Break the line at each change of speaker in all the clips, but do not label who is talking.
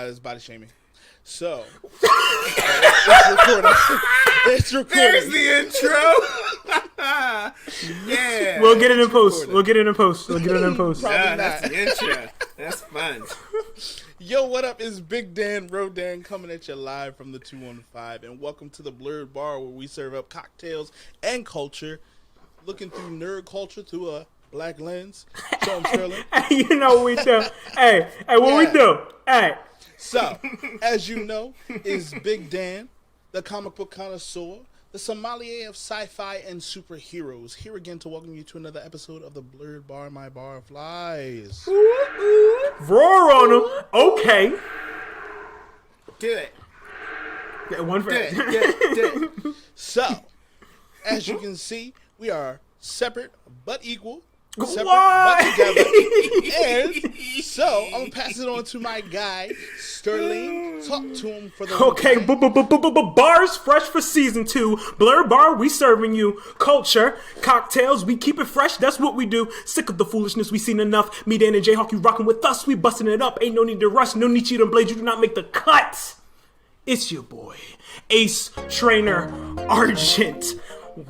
It's body shaming. So, it's recording. It's recording.
There's the intro. Yeah.
We'll get it in post. We'll get it in post.
Probably
That's
not.
the intro. That's fun.
Yo, what up? It's Big Dan, Rodan, coming at you live from the 215, and welcome to the Blerd Bar, where we serve up cocktails and culture, looking through nerd culture through a black lens. Show 'em, Sterling.
Hey, you know what we do. Hey, what we do. Hey.
So, as you know, is Big Dan, the comic book connoisseur, the sommelier of sci-fi and superheroes, here again to welcome you to another episode of the Blerd Bar, My Bar Flies.
Roar on them. Okay.
Do it.
Yeah, one for
Do it.
So, as you can see, we are separate but equal. Separate
What?
but together. And so, I'm going to pass it on to my guy, Sterling. Talk to him for the
Okay, bars fresh for season 2. Blerd Bar, we serving you culture, cocktails, we keep it fresh, that's what we do. Sick of the foolishness, we seen enough. Me, Dan, and Jayhawk, you rocking with us, we busting it up. Ain't no need to rush, no need cheat and blade, you do not make the cut. It's your boy, Ace Trainer Argent.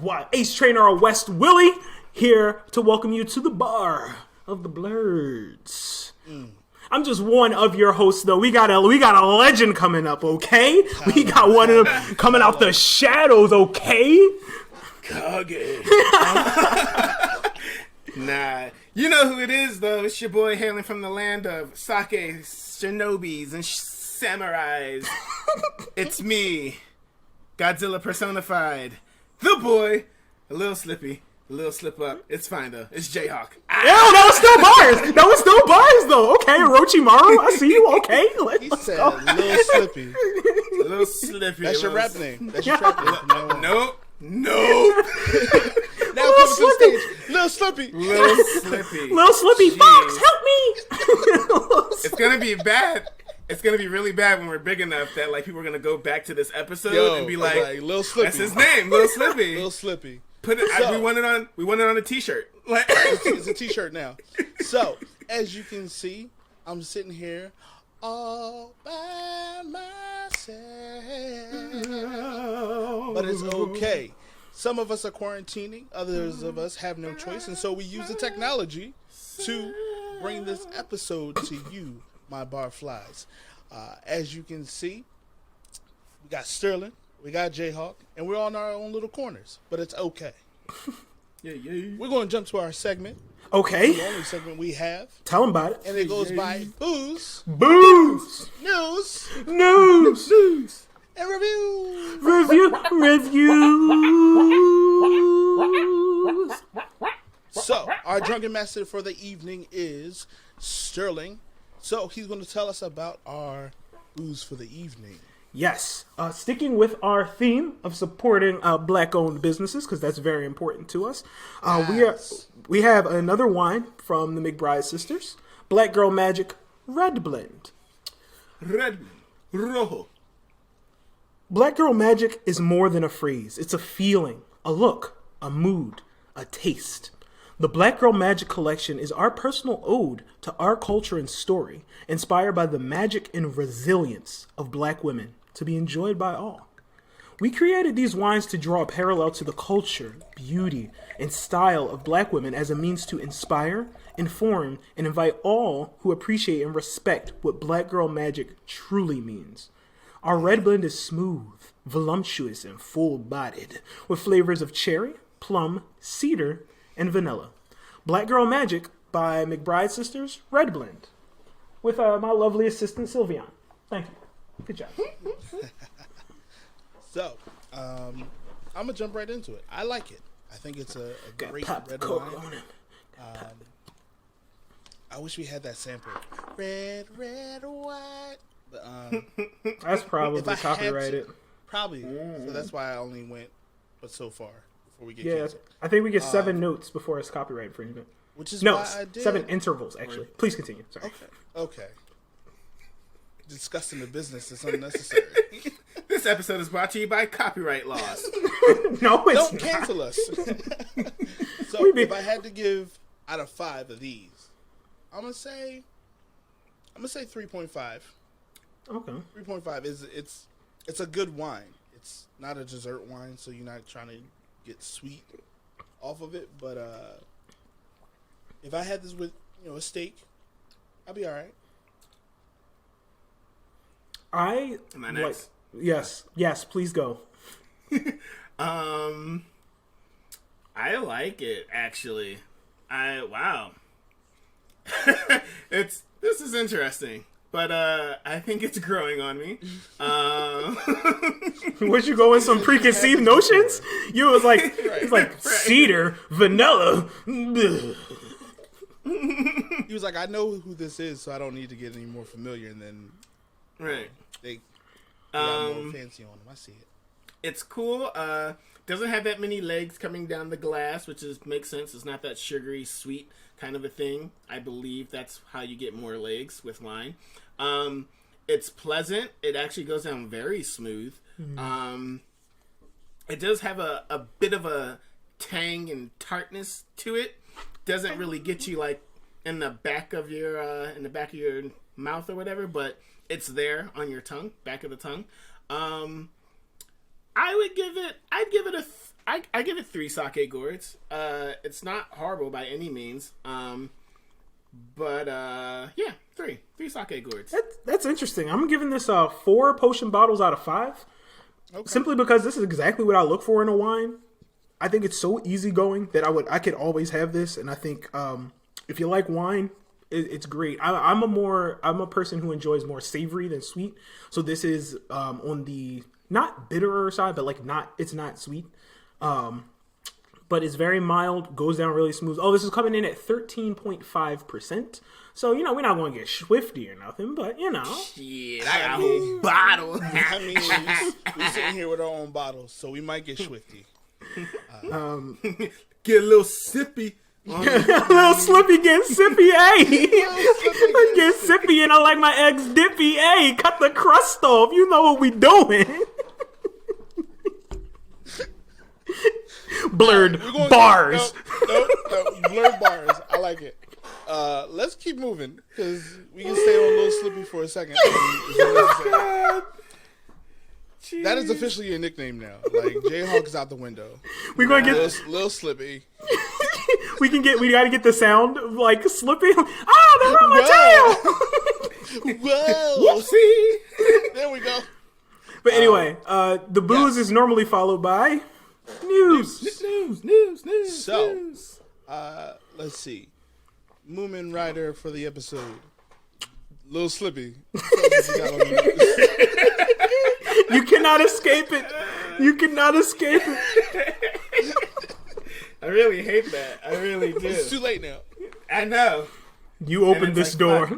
What? Ace Trainer West Willie, here to welcome you to the bar of the Blerds. I'm just one of your hosts, though. We got a legend coming up, okay? We got one of them coming out the shadows, okay?
Kage. Nah. You know who it is, though. It's your boy hailing from the land of sake, shinobis, and samurais. It's me, Godzilla personified. The boy, a little slippy. A little slip up. It's fine, though. It's Jayhawk.
Ew, that was still bars, though. Okay, Orochimaru, I see you. Okay,
He
let's
said,
go.
Lil Slippy.
A little slippy.
That's your rap name. That's your trap name from now on.
Nope.
Now come to the stage. Lil Slippy.
Little slippy.
Little Slippy
Jeez.
Fox, help me!
It's gonna be bad. It's gonna be really bad when we're big enough that like people are gonna go back to this episode and be like
Lil Slippy.
that's his name, Little Slippy.
Lil Slippy.
Put it.
So-
we want it on a T-shirt. Like
It's a t-shirt now. So, as you can see, I'm sitting here all by myself. But it's okay. Some of us are quarantining. Others of us have no choice. And so we use the technology to bring this episode to you, my bar flies. As you can see, we got Sterling. We got Jayhawk, and we're on our own little corners, but it's okay.
yeah.
We're going to jump to our segment, the
Okay,
only segment we have,
tell him about it.
and it goes by Booze,
Booze!
News,
News!
and Reviews.
Reviews!
So, our drunken master for the evening is Sterling. So, he's going to tell us about our Booze for the evening.
Yes, sticking with our theme of supporting black-owned businesses, because that's very important to us.
Yes.
We have another wine from the McBride sisters, Black Girl Magic Red Blend.
Red, rojo.
Black Girl Magic is more than a phrase. It's a feeling, a look, a mood, a taste. The Black Girl Magic collection is our personal ode to our culture and story, inspired by the magic and resilience of black women, to be enjoyed by all. We created these wines to draw a parallel to the culture, beauty, and style of black women as a means to inspire, inform, and invite all who appreciate and respect what Black Girl Magic truly means. Our red blend is smooth, voluptuous, and full-bodied, with flavors of cherry, plum, cedar, and vanilla. Black Girl Magic by McBride Sisters Red Blend, with my lovely assistant Sylvian. Thank you. Good job.
So, I'm going to jump right into it. I like it. I think it's a great
Pop the
red
cork
wine.
on him.
I wish we had that sample. Red, red, white. But,
That's probably
if I had
copyrighted.
to- Probably. So that's why I only went but so far before we get
Yeah,
canceled.
I think we get 7 notes before it's copyright infringement.
Which is
No,
why I did.
7 intervals, actually. Please continue. Sorry.
Okay. Discussing the business is unnecessary.
This episode is brought to you by copyright laws.
No, it's
Don't
not.
cancel us. So
We be-
if I had to give out of 5 of these, I'm gonna say 3.5.
Okay.
3.5 is it's a good wine. It's not a dessert wine, so you're not trying to get sweet off of it. But if I had this with a steak, I'd be all right.
Am I next?
Yes, please go.
I like it actually. Wow. This is interesting, but I think it's growing on me.
Would you go in some preconceived notions? You was like, it's like cedar, vanilla.
He was like, I know who this is, so I don't need to get any more familiar. And then they got more fancy on them. I see it.
It's cool. Doesn't have that many legs coming down the glass, which makes sense. It's not that sugary, sweet kind of a thing. I believe that's how you get more legs with wine. It's pleasant. It actually goes down very smooth. Mm-hmm. It does have a bit of a tang and tartness to it. Doesn't really get you like in the back of your mouth or whatever, but it's there on your tongue, back of the tongue. I'd give it 3 sake gourds. It's not horrible by any means. But 3 sake gourds.
That's interesting. I'm giving this 4 potion bottles out of 5. Okay. Simply because this is exactly what I look for in a wine. I think it's so easygoing that I could always have this, and I think if you like wine, it's great. I'm a person who enjoys more savory than sweet, so this is on the not bitterer side, but it's not sweet, but it's very mild, goes down really smooth. Oh, this is coming in at 13.5%. So, we're not going to get swifty or nothing, but,
Shit, I got a whole bottle.
I mean, we're sitting here with our own bottles, so we might get swifty.
Get a little sippy.
A little slippy, getting sippy, get sippy, and I like my eggs dippy, cut the crust off. You know what we doing. Blerd bars.
No, blerd bars. I like it. Let's keep moving, because we can stay on a little slippy for a second. That is officially your nickname now. Like, Jayhawk is out the window.
We're gonna get
little slippy.
We gotta get the sound of, like, slippy. Ah, they're on my tail.
Whoa!
Whoopsie.
There we go.
But anyway, the booze is normally followed by news.
So, let's see. Moomin Rider for the episode. Little Slippy.
You cannot escape it.
I really hate that. I really do.
It's too late now.
I know.
You opened this door.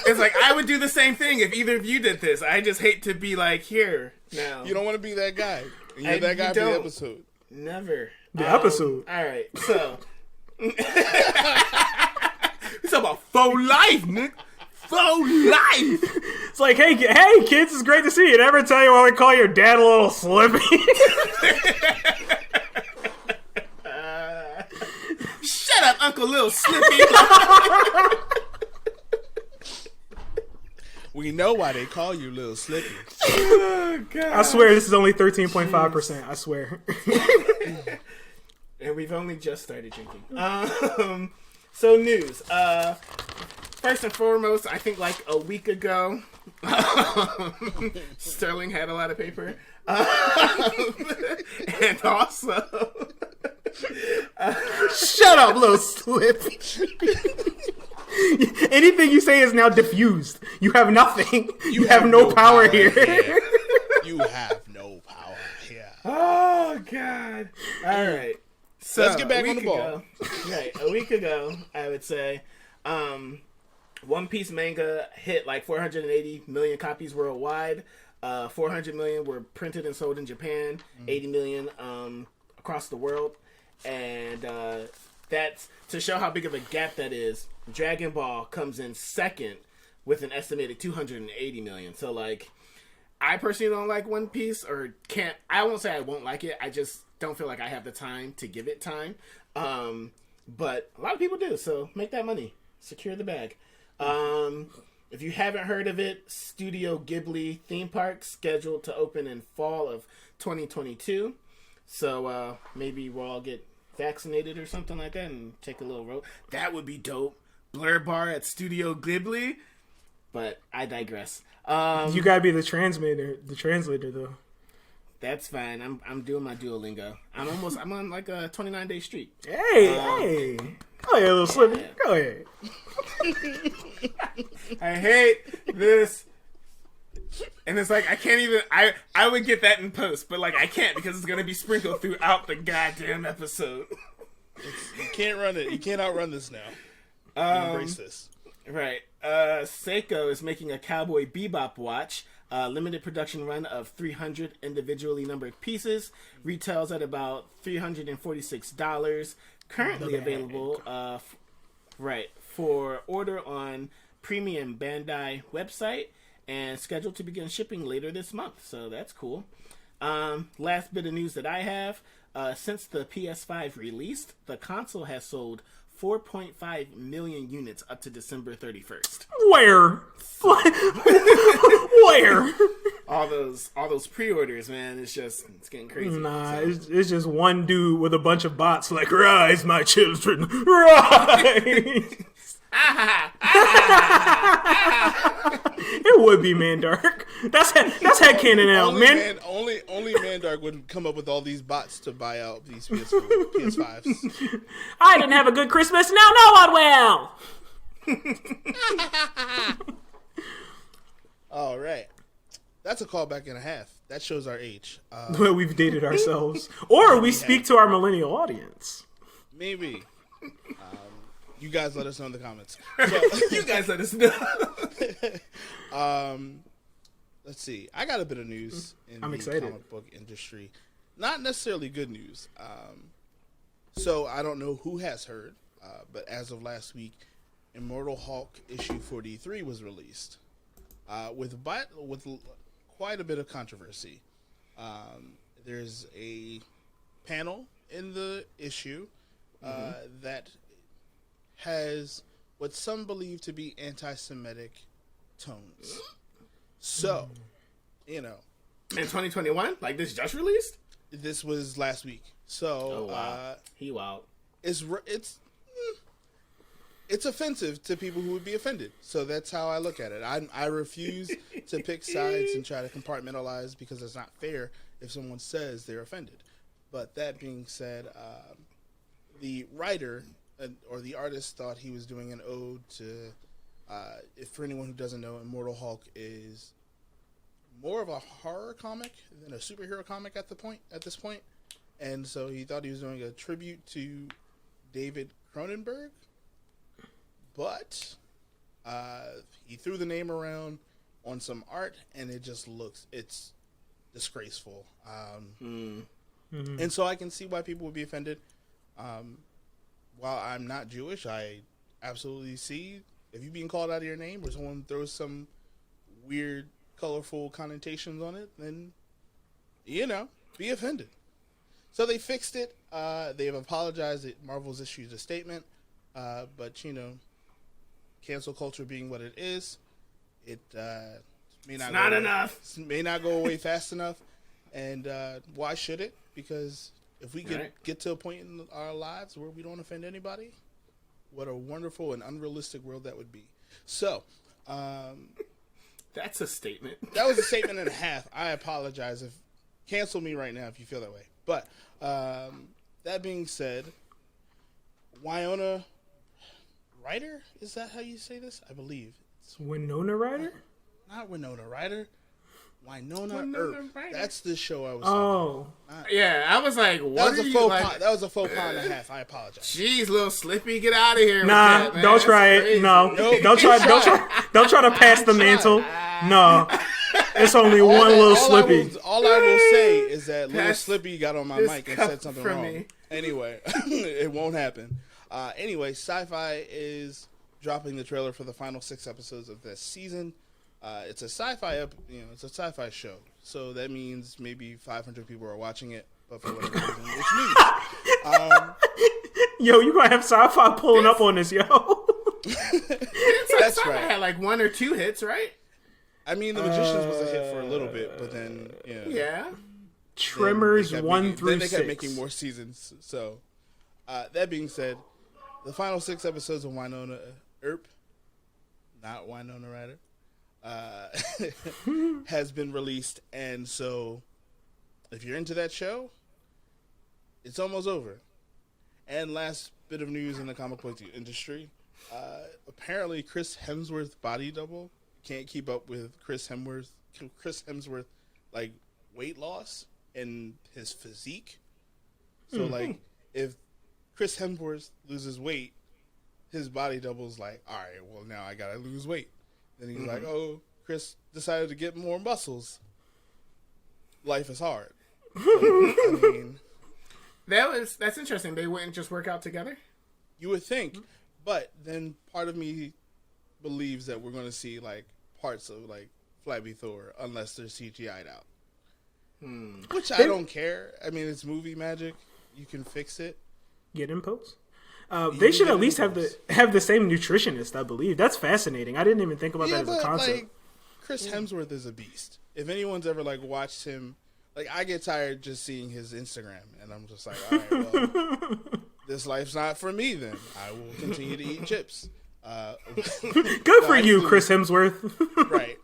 It's like, I would do the same thing if either of you did this. I just hate to be like, here, now.
You don't want to be that guy. And you're that guy for the episode.
Never.
The episode.
All right, so. It's about faux life, Nick. Faux life.
It's like, hey, kids, it's great to see you. Never tell you why we call your dad a little slippy.
Shut up, Uncle Lil Slippy.
We know why they call you Lil Slippy.
Oh, God.
I swear this is only 13.5%. I swear.
And we've only just started drinking. So news. First and foremost, I think like a week ago, Sterling had a lot of paper. And also...
Shut up, little Slippy. Anything you say is now diffused. You have nothing. You have no power here.
You have no power here.
Oh, God. All right. So,
let's get back on the ball.
Right, a week ago, I would say, One Piece manga hit like 480 million copies worldwide. 400 million were printed and sold in Japan. 80 million across the world. And that's to show how big of a gap that is. Dragon Ball comes in second with an estimated 280 million. So, like, I personally don't like One Piece, or can't. I won't say I won't like it. I just don't feel like I have the time to give it time. But a lot of people do. So make that money. Secure the bag. If you haven't heard of it, Studio Ghibli theme park scheduled to open in fall of 2022. So maybe we'll all get vaccinated or something like that and take a little road. That would be dope. Blerd bar at Studio Ghibli. But I digress.
You gotta be the translator though.
That's fine. I'm doing my Duolingo. I'm on like a 29-day streak.
Hey. Go ahead, little Slippy. Go ahead.
I hate this. And it's like, I can't even, I would get that in post, but like, I can't because it's going to be sprinkled throughout the goddamn episode.
You can't run it. You can't outrun this now. Embrace this.
Right. Seiko is making a Cowboy Bebop watch. Limited production run of 300 individually numbered pieces. Retails at about $346. Currently available for order on Premium Bandai website and scheduled to begin shipping later this month. So that's cool. Last bit of news that I have. Since the PS5 released, the console has sold 4.5 million units up to December 31st.
Where? Where?
All those pre-orders, man. It's getting crazy.
Nah, it's just one dude with a bunch of bots like, rise, my children, rise. It would be Mandark. That's headcanon now, man.
Only Mandark would come up with all these bots to buy out these PS5s.
I didn't have a good Christmas. Now no one will.
All right. That's a callback and a half. That shows our age.
Well, we've dated ourselves. Or we speak to our millennial audience.
Maybe. You guys let us know in the comments.
You guys let us know.
Let's see. I got a bit of news in the
excited.
comic book industry. Not necessarily good news. So I don't know who has heard, but as of last week, Immortal Hulk issue 43 was released. With quite a bit of controversy. There's a panel in the issue that has what some believe to be anti-Semitic tones. So,
in 2021, like this just released.
This was last week. So,
wow. He wild.
It's offensive to people who would be offended. So that's how I look at it. I refuse to pick sides and try to compartmentalize because it's not fair if someone says they're offended. But that being said, the writer or the artist thought he was doing an ode to, if for anyone who doesn't know, Immortal Hulk is more of a horror comic than a superhero comic at this point. And so he thought he was doing a tribute to David Cronenberg. But he threw the name around on some art, and it's disgraceful. And so I can see why people would be offended. While I'm not Jewish, I absolutely see if you're being called out of your name or someone throws some weird, colorful connotations on it, then, be offended. So they fixed it. They have apologized. Marvel's issued a statement. But, cancel culture being what it is, it may not go away fast enough. And why should it? Because if we get to a point in our lives where we don't offend anybody, what a wonderful and unrealistic world that would be. So,
that's a statement.
That was a statement and a half. I apologize. Cancel me right now if you feel that way. But that being said, Wynnona Ryder? Is that how you say this? I believe.
It's Wynnona Ryder?
Not Wynnona Ryder. Wynnona Earp. That's the show I was
yeah, I was like, what
that was a faux pas and a half. I apologize.
Jeez, little Slippy, get out of here.
Nah,
with that,
don't try it. No. Nope. Don't try to pass the mantle. No. It's only one little Slippy.
All I will say is that little Slippy got on my mic and said something wrong. Me. Anyway, it won't happen. Anyway, Sci-Fi is dropping the trailer for the final 6 episodes of this season. It's a sci-fi it's a sci-fi show, so that means maybe 500 people are watching it, but for whatever reason, it's me.
Yo, you gonna have Sci-Fi pulling up on this, yo.
Didn't
That's
saga
right.
had like 1 or 2 hits, right?
I mean, The Magicians was a hit for a little bit, but then
Yeah.
Tremors 1 through
Then they
6.
kept making more seasons. So, that being said, the final 6 episodes of Wynnona Earp, not Wynnona Ryder, has been released, and so if you're into that show, it's almost over. And last bit of news in the comic book industry, apparently Chris Hemsworth body double can't keep up with Chris Hemsworth like weight loss and his physique. So like if Chris Hemsworth loses weight, his body double's like, all right, well now I gotta lose weight. Then he's like, oh, Chris decided to get more muscles. Life is hard. So, I mean,
That's interesting. They wouldn't just work out together?
you would think, but then part of me believes that we're going to see like parts of like Flabby Thor unless they're CGI'd out. Which I don't care. I mean, it's movie magic. You can fix it.
Get in post. They should at least have the same nutritionist, I believe. That's fascinating. I didn't even think about that as a concept.
Like, Chris Hemsworth is a beast. If anyone's ever like watched him, like I get tired just seeing his Instagram, and I'm just like, all right, well, this life's not for me. Then I will continue to eat chips.
Good for you, Chris Hemsworth.
Right.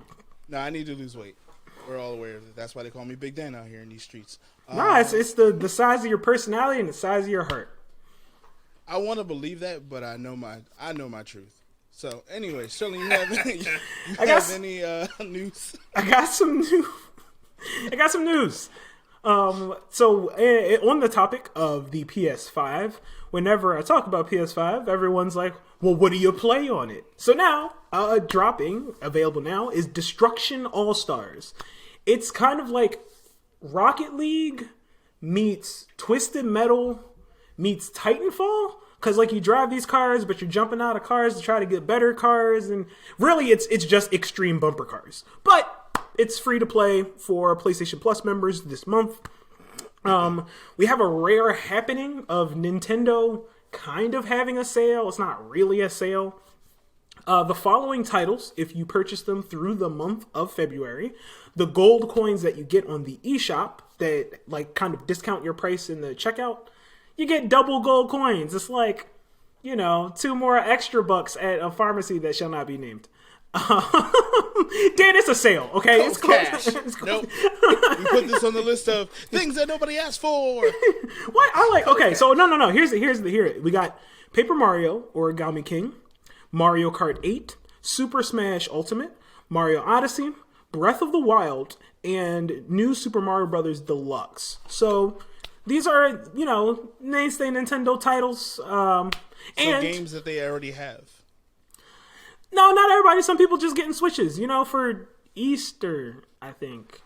No, I need to lose weight. We're all aware of it. That's why they call me Big Dan out here in these streets.
Nah, it's the size of your personality and the size of your heart.
I want to believe that, but I know my truth. So anyway, Shirley, you have any news?
I got some news. So on the topic of the PS5, whenever I talk about PS5, everyone's like, well, what do you play on it? So now, available now, is Destruction All-Stars. It's kind of like Rocket League meets Twisted Metal meets Titanfall. Because, like, you drive these cars, but you're jumping out of cars to try to get better cars. And really, it's just extreme bumper cars. But it's free to play for PlayStation Plus members this month. We have a rare happening of Nintendo kind of having a sale. It's not really a sale. The following titles, if you purchase them through the month of February, the gold coins that you get on the eShop that, like, kind of discount your price in the checkout, you get double gold coins. It's like, 2 more extra bucks at a pharmacy that shall not be named. Dan, it's a sale, okay? It's
cash. Nope. We put this on the list of things that nobody asked for.
What? Okay, so no. Here we got Paper Mario, Origami King, Mario Kart 8, Super Smash Ultimate, Mario Odyssey, Breath of the Wild, and New Super Mario Bros. Deluxe. So these are, mainstay Nintendo titles. And
games that they already have.
No, not everybody. Some people just getting Switches, for Easter, I think.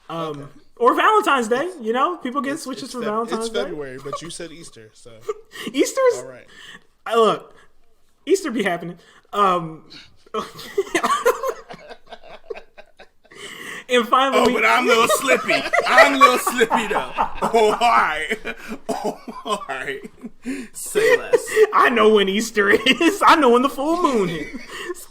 Or Valentine's Day, people get Switches for Valentine's Day.
It's February, but you said Easter, so.
Easter's?
All right.
Look, Easter be happening. And finally,
but I'm a little slippy. Though. Oh, all right. Say less.
I know when Easter is. I know when the full moon is.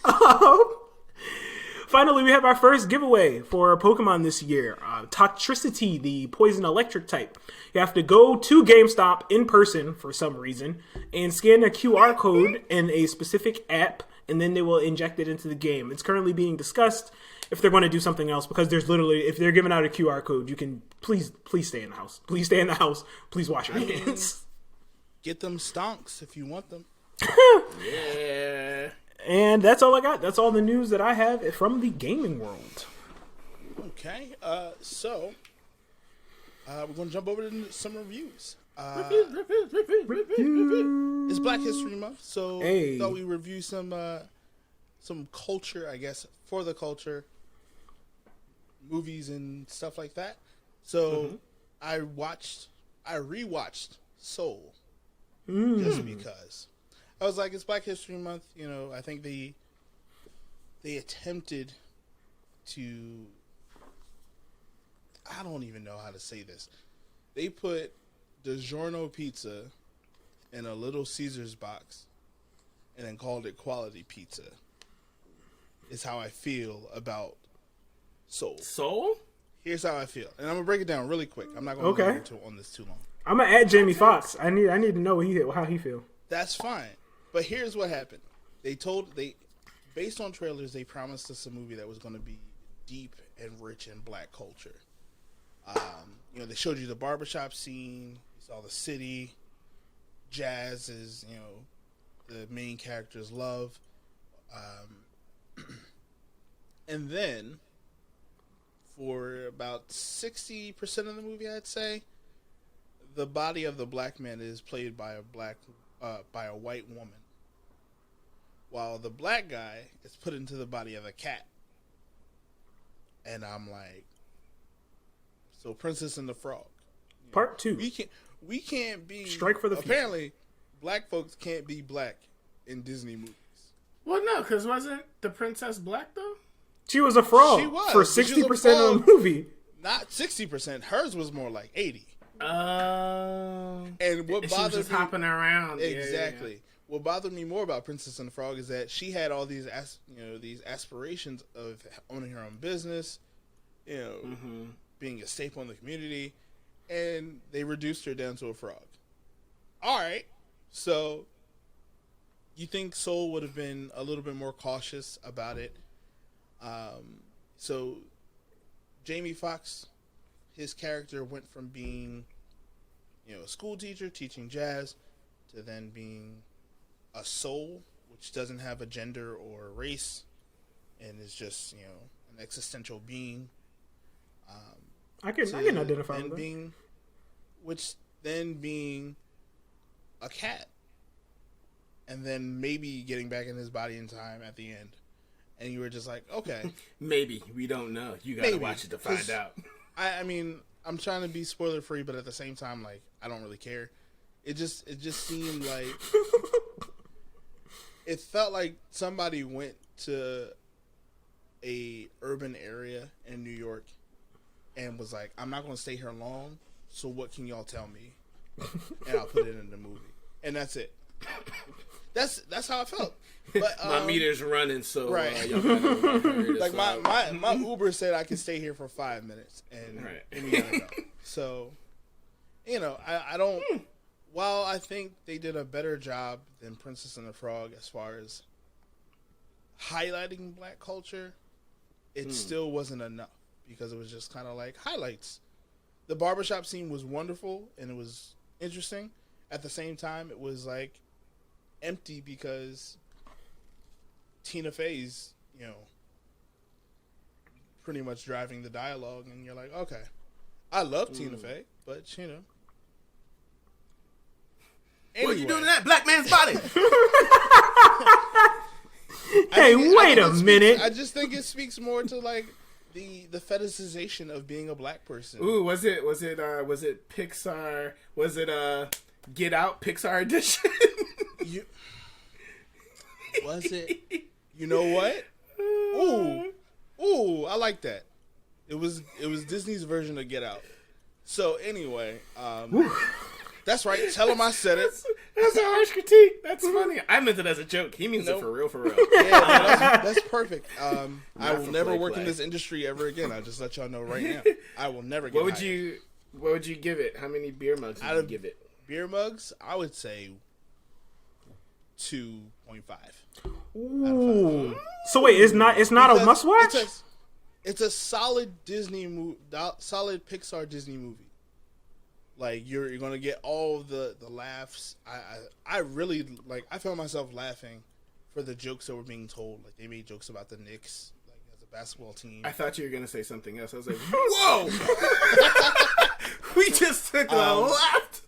Finally, we have our first giveaway for Pokemon this year. Toxtricity, the poison electric type. You have to go to GameStop in person for some reason and scan a QR code in a specific app, and then they will inject it into the game. It's currently being discussed if they're going to do something else, because there's literally, if they're giving out a QR code, you can please stay in the house. Please stay in the house. Please wash your hands.
Get them stonks if you want them.
Yeah.
And that's all I got. That's all the news that I have from the gaming world.
Okay. So we're going to jump over to some reviews. It's Black History Month, so thought we review some culture, I guess, for the culture, movies and stuff like that. So I rewatched Soul just because I was like, it's Black History Month. I think they attempted to. I don't even know how to say this. They put DiGiorno pizza in a Little Caesars box and then called it quality pizza. is how I feel about Soul.
Soul?
Here's how I feel, and I'm gonna break it down really quick. I'm not gonna go into on this too long.
I'm gonna add Jamie Foxx. I need to know how he feel.
That's fine, but here's what happened. Based on trailers, they promised us a movie that was gonna be deep and rich in black culture. They showed you the barbershop scene. You saw the city. Jazz is, the main character's love. And then, for about 60% of the movie, I'd say, the body of the black man is played by by a white woman, while the black guy is put into the body of a cat. And I'm like, so Princess and the Frog.
Part 2.
We can't be
Strike for the future.
Apparently, black folks can't be black in Disney movies.
Well, no, because wasn't the princess black though?
She was a frog
She was.
for
She was a
60% of
frog.
the movie.
Not 60%. Hers was more like 80.
And
what
she was just hopping around.
Exactly.
Yeah.
What bothered me more about Princess and the Frog is that she had all these these aspirations of owning her own business, being a staple in the community, and they reduced her down to a frog. All right. So you think Soul would have been a little bit more cautious about it? So Jamie Foxx, his character went from being, a school teacher teaching jazz to then being a soul, which doesn't have a gender or a race, and is just, an existential being.
I can identify with that.
Being a cat, and then maybe getting back in his body in time at the end. And you were just like, okay.
Maybe. We don't know. You gotta watch it to find out.
I mean, I'm trying to be spoiler free, but at the same time, like, I don't really care. It just seemed like it felt like somebody went to a urban area in New York and was like, I'm not going to stay here long, so what can y'all tell me? And I'll put it in the movie. And that's it. That's how I felt. But
my meter's running, so
right.
Y'all gotta
like my Uber said I could stay here for 5 minutes, and we gotta go. So, I don't. While I think they did a better job than Princess and the Frog as far as highlighting black culture, it still wasn't enough because it was just kind of like highlights. The barbershop scene was wonderful and it was interesting. At the same time, it was like empty because Tina Fey's, pretty much driving the dialogue, and you're like, okay, I love Tina Fey, but Anyway.
What you doing to that black man's body?
Wait a minute.
I just think it speaks more to like the fetishization of being a black person.
Ooh, was it Pixar? Was it Get Out Pixar edition?
Was it? You know what? Ooh, I like that. It was Disney's version of Get Out. So anyway, that's right. Tell him I said it.
That's a harsh critique. That's funny. I meant it as a joke. He means it for real.
Yeah, that's perfect. I will never work in this industry ever again. I'll just let y'all know right now. I will never get hired.
What would you give it? How many beer mugs would you give it?
Beer mugs, I would say 2.5.
Ooh. So wait, it's not a must watch?
It's a solid Disney movie, solid Pixar Disney movie. Like you're gonna get all the laughs. I really like. I found myself laughing for the jokes that were being told. Like they made jokes about the Knicks, like as a basketball team.
I thought you were gonna say something else. I was like, whoa! We just took a left.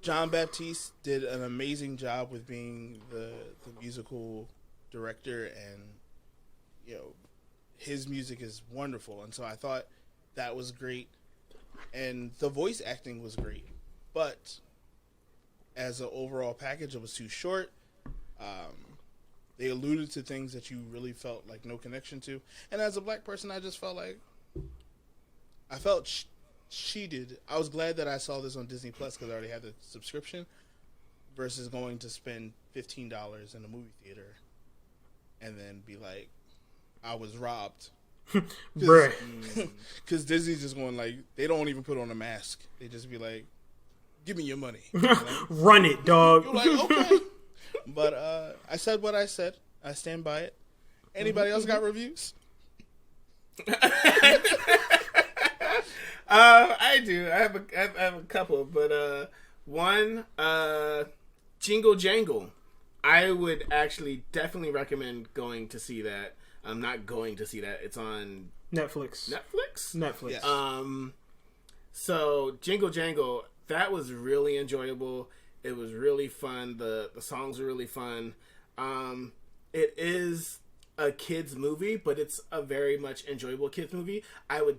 John Baptiste did an amazing job with being the musical director, and his music is wonderful, and so I thought that was great, and the voice acting was great, but as an overall package, it was too short. They alluded to things that you really felt like no connection to, and as a black person, I just felt like I felt cheated. I was glad that I saw this on Disney Plus because I already had the subscription, versus going to spend $15 in a movie theater and then be like, I was robbed.
Bruh.
Because Disney's just going like, they don't even put on a mask. They just be like, give me your money. You know?
Run it, dog.
You're like, okay. But I said what I said. I stand by it. Anybody else got reviews?
I do. I have a couple, but one, Jingle Jangle. I would actually definitely recommend going to see that. I'm not going to see that. It's on
Netflix.
Yes.
So Jingle Jangle, that was really enjoyable. It was really fun. The songs were really fun. It is a kids movie, but it's a very much enjoyable kids movie. I will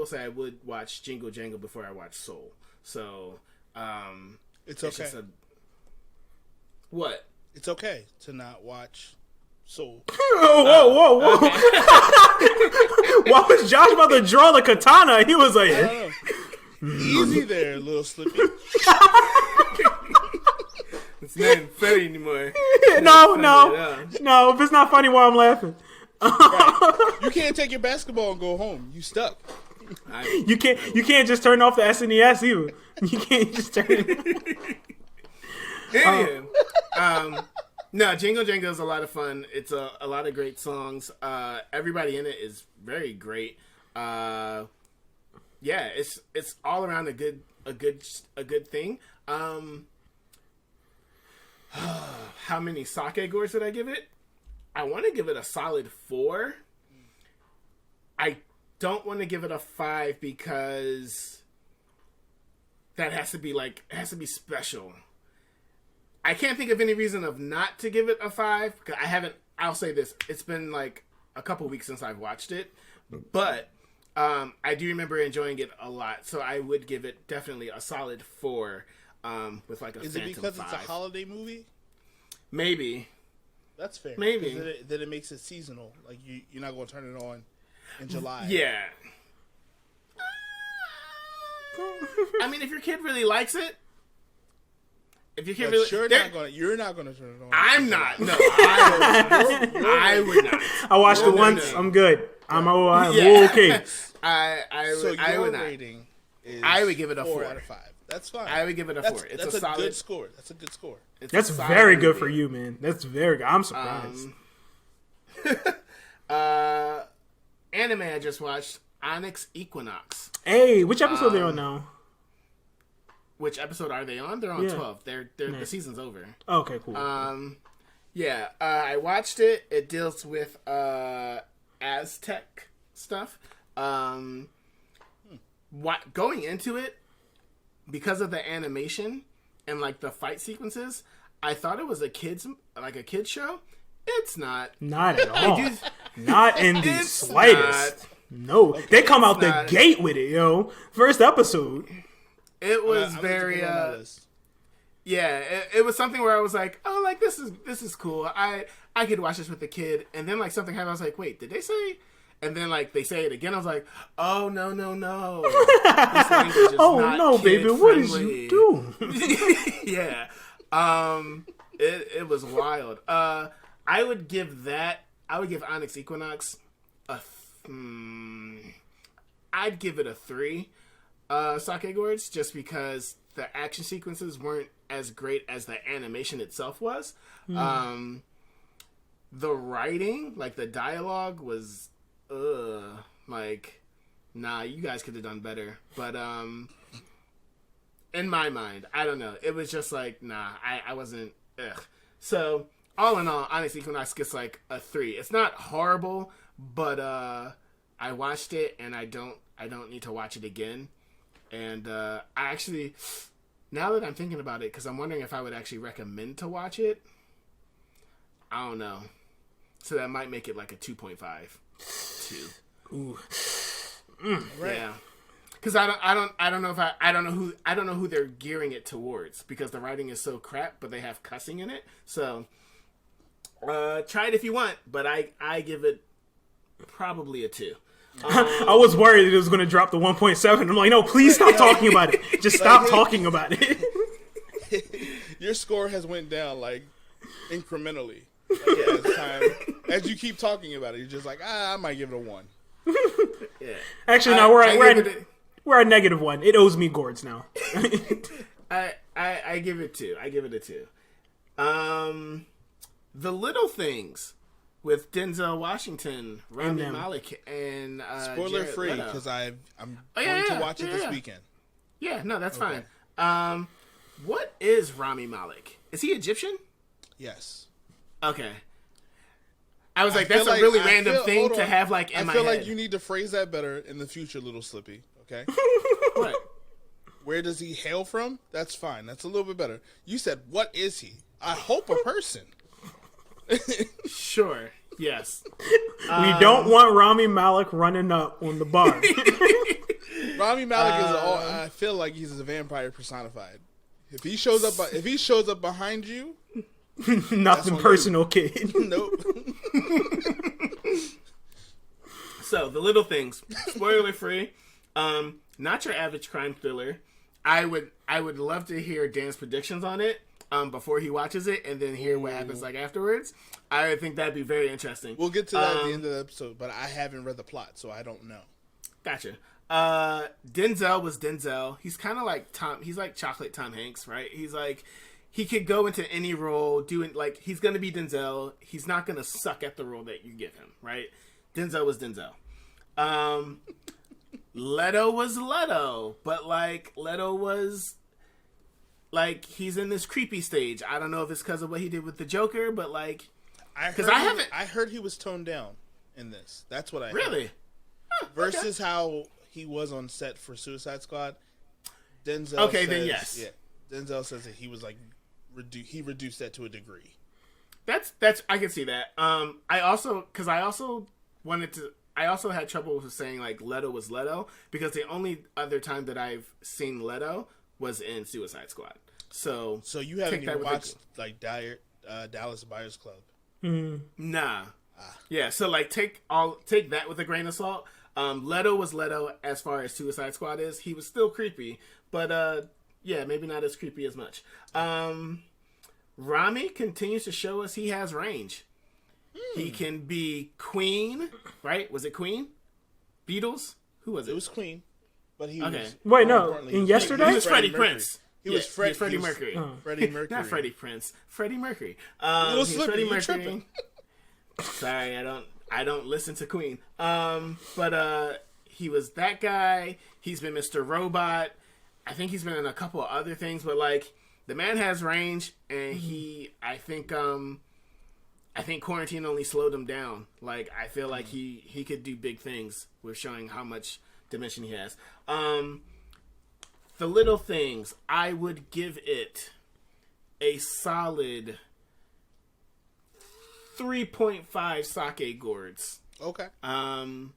say I would watch Jingle Jangle before I watch Soul. So
It's okay.
What?
It's okay to not watch Soul.
Whoa. Why was Josh about to draw the katana? He was like,
I don't know. Easy there, little Slippy.
It's not funny anymore.
No. If it's not funny, why I'm laughing?
Right. You can't take your basketball and go home. You stuck.
You can't just turn off the SNES either. You can't just turn it.
No, Jingle Jangle is a lot of fun. It's a lot of great songs. Everybody in it is very great. Yeah, it's all around a good thing. How many sake gourds did I give it? I want to give it a solid 4. I don't want to give it a 5 because that has to be special. I can't think of any reason of not to give it a 5. I'll say this. It's been like a couple weeks since I've watched it. But I do remember enjoying it a lot. So I would give it definitely a solid 4 with like a
Is
phantom
it because
5.
it's a holiday movie?
Maybe.
That's fair.
Maybe.
Then it makes it seasonal. Like you're not going to turn it on in July.
Yeah. I mean, if your kid really likes it,
you're not gonna turn it on.
I'm not. No, I would not.
I watched it once. I'm good. I'm okay.
I would not.
Rating is
I would give it a 4
out of 5. That's fine.
I would give it a 4. It's
that's
a solid
good score. That's a good score.
That's very good for you, man. That's very good. I'm surprised.
Anime I just watched, Onyx Equinox.
Hey, which episode are they on now?
Which episode are they on? They're on 12. They're
nice.
The season's over.
Okay, cool.
Yeah, I watched it. It deals with Aztec stuff. Going into it, because of the animation and like the fight sequences, I thought it was a kids show. It's not.
Not at all. Not in the slightest. No, okay, they come out the gate with it, yo. First episode.
It was very. Yeah, it was something where I was like, oh, like this is cool. I could watch this with the kid, and then like something happened. I was like, wait, did they say? And then like they say it again. I was like, oh no. This language is not
no, baby, what did you do?
Yeah, it was wild. I would give Onyx Equinox I'd give it a 3 sake gourds, just because the action sequences weren't as great as the animation itself was. The writing, like the dialogue was like, nah, you guys could have done better. But in my mind, I don't know, it was just like, nah, I wasn't So all in all, Onyx Equinox gets like a 3. It's not horrible, but I watched it and I don't need to watch it again. And I actually, now that I'm thinking about it, because I'm wondering if I would actually recommend to watch it, I don't know. So that might make it like a 2.5. 2.
Ooh.
Right. Yeah. Because I don't know who they're gearing it towards, because the writing is so crap, but they have cussing in it. So try it if you want, but I give it probably a 2.
I was worried it was going to drop to 1.7. I'm like, no, please stop talking about it. Just stop talking about it.
Your score has went down like incrementally. Like, as time, as you keep talking about it, you're just like, I might give it a 1.
Yeah.
Actually, no, we're at -1. It owes me gourds now.
I give it 2. I give it a 2. The Little Things with Denzel Washington, Rami Malek, and
spoiler
Jared
free
Leto.
because I'm going to watch it this weekend.
Yeah, no, that's fine. What is Rami Malek? Is he Egyptian?
Yes.
Okay. I was like, that's a really random thing to have like in my head.
I feel like you need to phrase that better in the future, Little Slippy. Okay.
What?
Where does he hail from? That's fine. That's a little bit better. You said, what is he? I hope a person.
Sure. Yes.
We don't want Rami Malek running up on the bar.
Rami Malek is all. I feel like he's a vampire personified. If he shows up behind you,
nothing personal, kid.
Nope.
So, The Little Things, spoiler free. Not your average crime thriller. I would love to hear Dan's predictions on it before he watches it, and then hear what happens like afterwards. I think that'd be very interesting.
We'll get to that at the end of the episode, but I haven't read the plot, so I don't know.
Gotcha. Denzel was Denzel. He's kind of like Tom. He's like chocolate Tom Hanks, right? He's like, he could go into any role, doing like he's gonna be Denzel. He's not gonna suck at the role that you give him, right? Denzel was Denzel. Leto was Leto, but like Leto was like he's in this creepy stage. I don't know if it's because of what he did with the Joker, but like
I heard he was toned down in this. That's what I
really
heard. Versus how he was on set for Suicide Squad. Denzel.
Okay,
says,
then yes.
Yeah, Denzel says that he was like he reduced that to a degree.
That's I can see that. I also had trouble with saying like Leto was Leto because the only other time that I've seen Leto was in Suicide Squad. So
you haven't even watched like Dallas Buyers Club?
Nah. Yeah. So like take that with a grain of salt. Leto was Leto as far as Suicide Squad is. He was still creepy, but yeah, maybe not as creepy as much. Rami continues to show us he has range. He can be Queen, right? Was it Queen? Beatles? Who was it?
It was Queen, but he was...
Wait, no. In Yesterday?
He was Freddie Prince.
He was Freddie
Mercury.
Freddie Mercury.
Not Freddie Prince. Freddie Mercury.
Freddie
Mercury. Sorry, I don't listen to Queen. But he was that guy. He's been Mr. Robot. I think he's been in a couple of other things, but like the man has range, and I think quarantine only slowed him down. Like I feel like he could do big things with showing how much dimension he has. The Little Things, I would give it a solid 3.5 sake gourds.
Okay.
I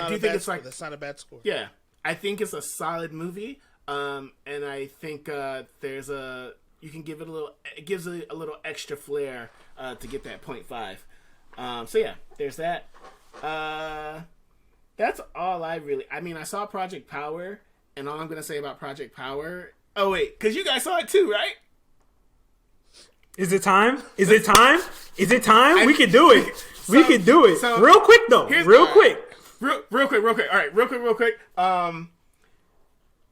do think it's like
that's not a bad score.
Yeah, I think it's a solid movie. And I think you can give it it gives it a little extra flair to get that 0.5. So yeah, there's that. That's all I mean, I saw Project Power, and all I'm gonna say about Project Power. Oh wait, because you guys saw it too, right?
Is it time? Is it time? We can do it. We can do it.
So,
real quick though. Real quick.
Real quick. All right, real quick.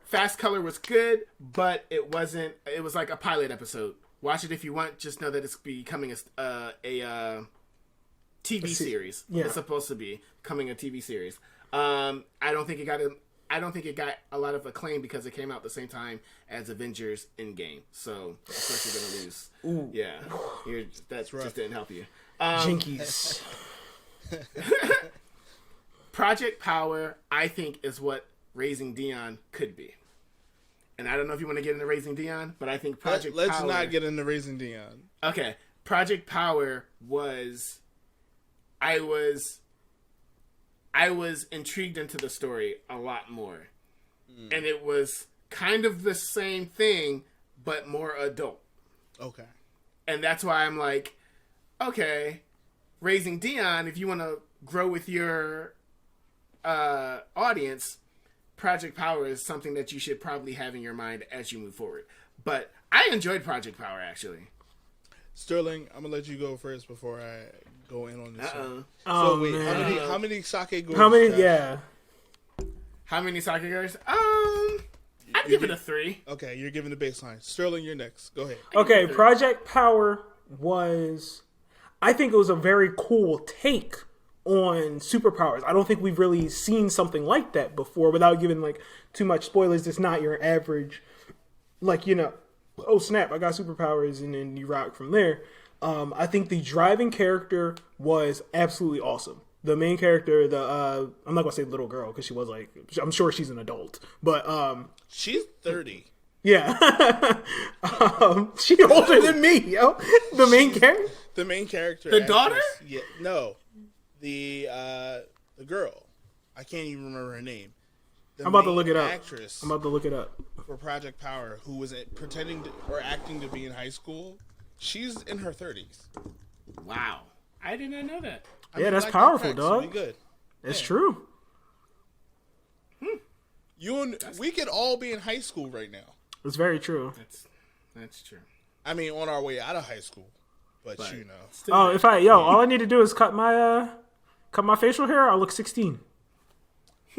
Fast Color was good, but it wasn't. It was like a pilot episode. Watch it if you want. Just know that it's becoming a TV series.
Yeah.
It's supposed to be coming a TV series. I don't think it got a lot of acclaim because it came out the same time as Avengers Endgame. So of course you're gonna lose.
Ooh.
Yeah, that just didn't help you.
Jinkies.
Project Power, I think, is what Raising Dion could be. And I don't know if you want to get into Raising Dion, but I think Project Power...
Let's not get into Raising Dion.
Okay. Project Power was... I was intrigued into the story a lot more. And it was kind of the same thing, but more adult.
Okay.
And that's why I'm like, okay, Raising Dion, if you want to grow with your audience, Project Power is something that you should probably have in your mind as you move forward. But I enjoyed Project Power, actually.
Sterling, I'm gonna let you go first before I go in on this one.
Oh,
So wait,
man.
how many sake goes?
How many?
Josh?
Yeah.
How many sake girls? I'd give it a 3.
Okay, you're giving the baseline. Sterling, you're next. Go ahead.
Okay, Project Power was, I think it was a very cool take on superpowers. I don't think we've really seen something like that before without giving like too much spoilers. It's not your average, like, you know, oh snap, I got superpowers and then you rock from there. I think the driving character was absolutely awesome. The main character, I'm not gonna say little girl because she was like, I'm sure she's an adult, but
She's 30.
yeah, she older than me, yo. The main character.
The main character.
The daughter?
Yeah, no, the girl. I can't even remember her name. The
I'm about to
main
look it up.
Actress
I'm about to look it up.
for Project Power, who was pretending to, or acting to be in high school. She's in her 30s.
Wow. I did not know that.
Yeah, that's
like
powerful,
that,
dog.
So we good.
That's true.
We could all be in high school right now.
It's very true.
That's true.
I mean, on our way out of high school, but you know.
Still
Oh, all I need to do is cut my facial hair. I'll look 16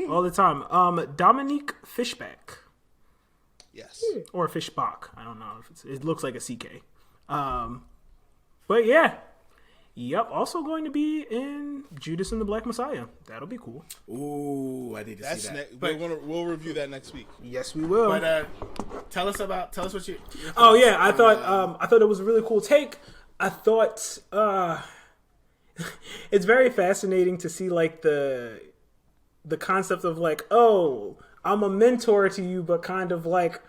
all the time. Dominique Fishback
Yes.
or Fishbach. I don't know if it looks like a CK. But yeah. Yep, also going to be in Judas and the Black Messiah. That'll be cool.
Ooh, I need to see that.
We'll review that next week.
Yes, we will.
But tell us what you.
Oh yeah, I thought it was a really cool take. I thought it's very fascinating to see like the concept of like, oh, I'm a mentor to you, but kind of like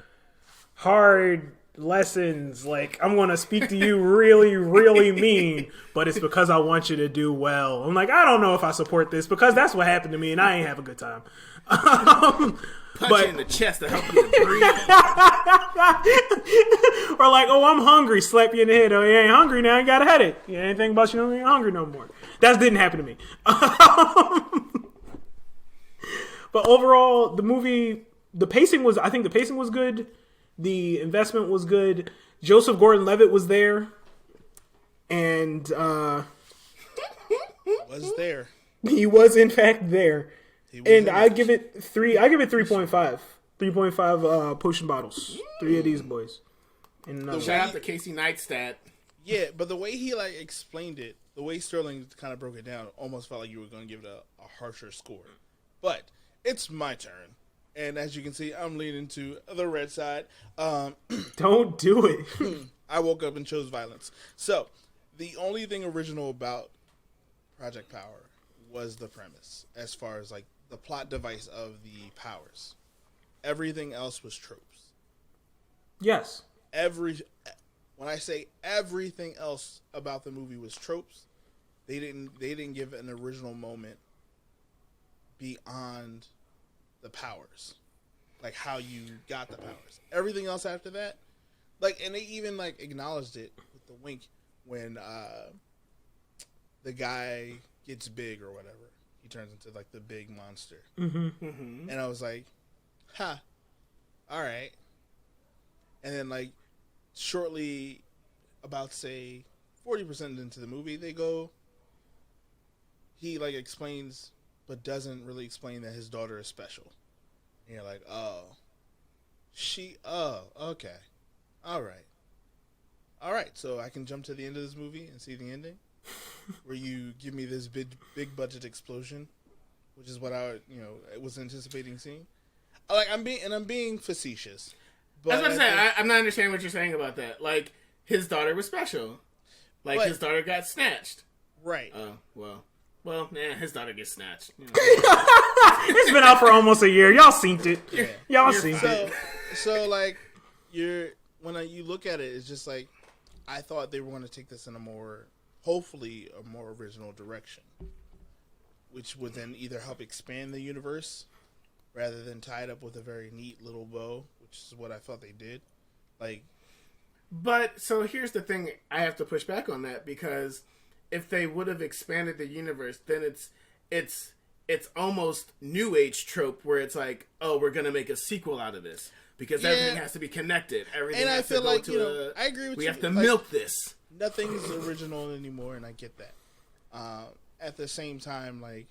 hard lessons. Like, I'm gonna speak to you really, really mean, but it's because I want you to do well. I'm like, I don't know if I support this because that's what happened to me, and I ain't have a good time.
Punch you in the chest to help you to breathe.
Or like, oh, I'm hungry, slap you in the head. Oh, you ain't hungry now, you got a headache. You ain't thinking about you ain't hungry no more. That didn't happen to me. But overall, the movie, I think the pacing was good. The investment was good. Joseph Gordon-Levitt was there. And
Was there.
he was in fact there. And I give it 3.5. 3.5 potion bottles. 3 of these boys. And
Shout out to Casey Neistat.
Yeah, but the way he like explained it, the way Sterling kind of broke it down, almost felt like you were going to give it a harsher score. But it's my turn. And as you can see, I'm leaning to the red side.
don't do it.
I woke up and chose violence. So, the only thing original about Project Power was the premise, as far as like the plot device of the powers. Everything else was tropes.
Yes.
When I say everything else about the movie was tropes, they didn't give an original moment beyond the powers, like how you got the powers. Everything else after that, like, and they even like acknowledged it with the wink when the guy gets big or whatever, he turns into like the big monster. And I was like, all right. And then like shortly, about say 40% into the movie, he like explains, but doesn't really explain that his daughter is special. And you're like, okay. All right. So I can jump to the end of this movie and see the ending where you give me this big budget explosion, which is what I was anticipating seeing. I'm being facetious. But
I was about to say, I'm not understanding what you're saying about that. Like, his daughter was special. Like, his daughter got snatched.
Right.
Oh, well, his daughter gets snatched. You know.
It's been out for almost a year. Y'all seen it.
Yeah.
Y'all seen it.
So like, when you look at it, it's just like, I thought they were going to take this in hopefully a more original direction, which would then either help expand the universe rather than tie it up with a very neat little bow, which is what I thought they did. Like,
but so here's the thing, I have to push back on that, because if they would have expanded the universe, then it's almost New Age trope where it's like, oh, we're gonna make a sequel out of this. because everything has to be connected. Everything
And I
has
feel
to go
like,
to
I agree with
we
you.
have to
Like,
milk this.
Nothing's original anymore, and I get that. At the same time, like,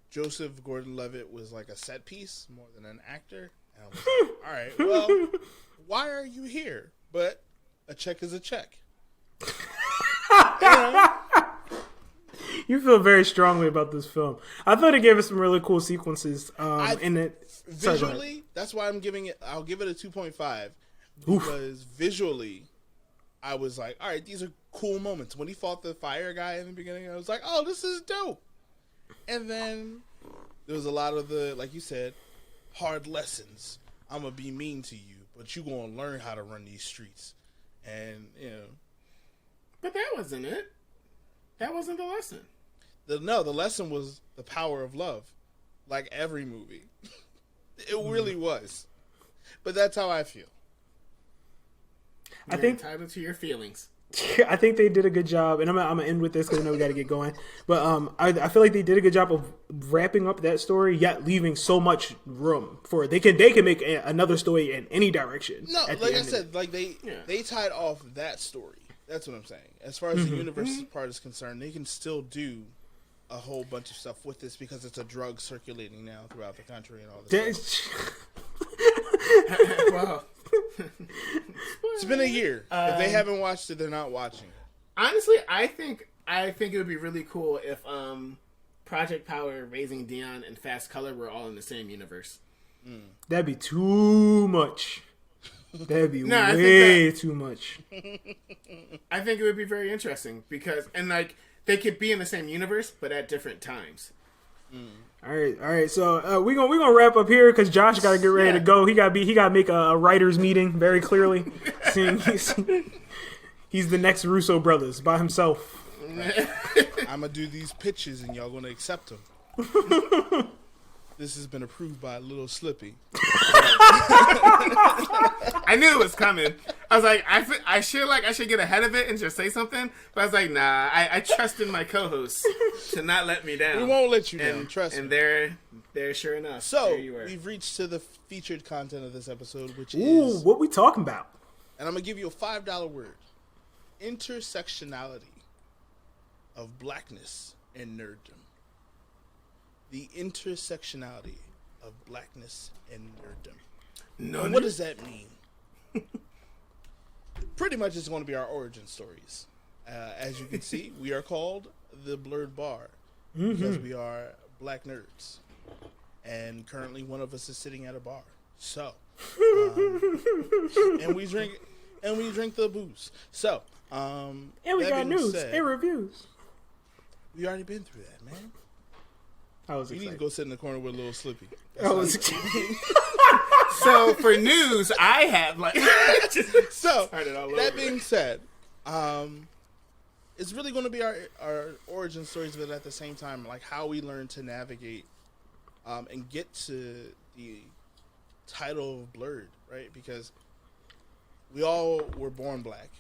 Joseph Gordon-Levitt was like a set piece more than an actor. And I was like, all right, well, why are you here? But a check is a check.
You feel very strongly about this film. I thought it gave us some really cool sequences. In it,
visually, that's why I'm giving it. I'll give it a 2.5 because visually, I was like, all right, these are cool moments. When he fought the fire guy in the beginning, I was like, oh, this is dope. And then there was a lot of the, like you said, hard lessons. I'm gonna be mean to you, but you gonna learn how to run these streets. And
But that wasn't it. That wasn't the lesson.
the lesson was the power of love, like every movie. It really was. But that's how I feel.
You're entitled to your feelings.
I think they did a good job, and I'm gonna end with this because I know we got to get going. But I feel like they did a good job of wrapping up that story, yet leaving so much room for it. They can make another story in any direction.
No, like I said, like they tied off that story. That's what I'm saying. As far as the universe part is concerned, they can still do a whole bunch of stuff with this because it's a drug circulating now throughout the country and all this stuff.
Wow.
It's been a year. If they haven't watched it, they're not watching it.
Honestly, I think it would be really cool if Project Power, Raising Dion, and Fast Color were all in the same universe.
That'd be too much. That'd be way too much.
I think it would be very interesting because, and like, they could be in the same universe, but at different times.
All right. So we gonna wrap up here because Josh got to get ready to go. He got to make a writers meeting very clearly. Seeing he's the next Russo brothers by himself.
I'm gonna do these pitches and y'all gonna accept them. This has been approved by Little Slippy.
I knew it was coming. I was like, I should get ahead of it and just say something. But I was like, nah, I trust in my co-hosts to not let me down.
We won't let you down, trust me.
And they're sure enough.
So,
there you were.
we've reached to the featured content of this episode, which
Ooh,
is...
what we talking about?
And I'm going to give you a $5 word. Intersectionality of blackness and nerddom. The intersectionality of blackness and nerddom. And what does that mean? Pretty much it's going to be our origin stories. As you can see, we are called the Blerd Bar because we are black nerds. And currently one of us is sitting at a bar. So, and we drink the booze. So,
and we got news and reviews.
We already been through that, man.
I was excited.
You need to go sit in the corner with a Little Slippy.
So for news, I have like.
So that being said, it's really going to be our origin stories, but at the same time, like how we learn to navigate and get to the title of Blerd, right? Because we all were born black,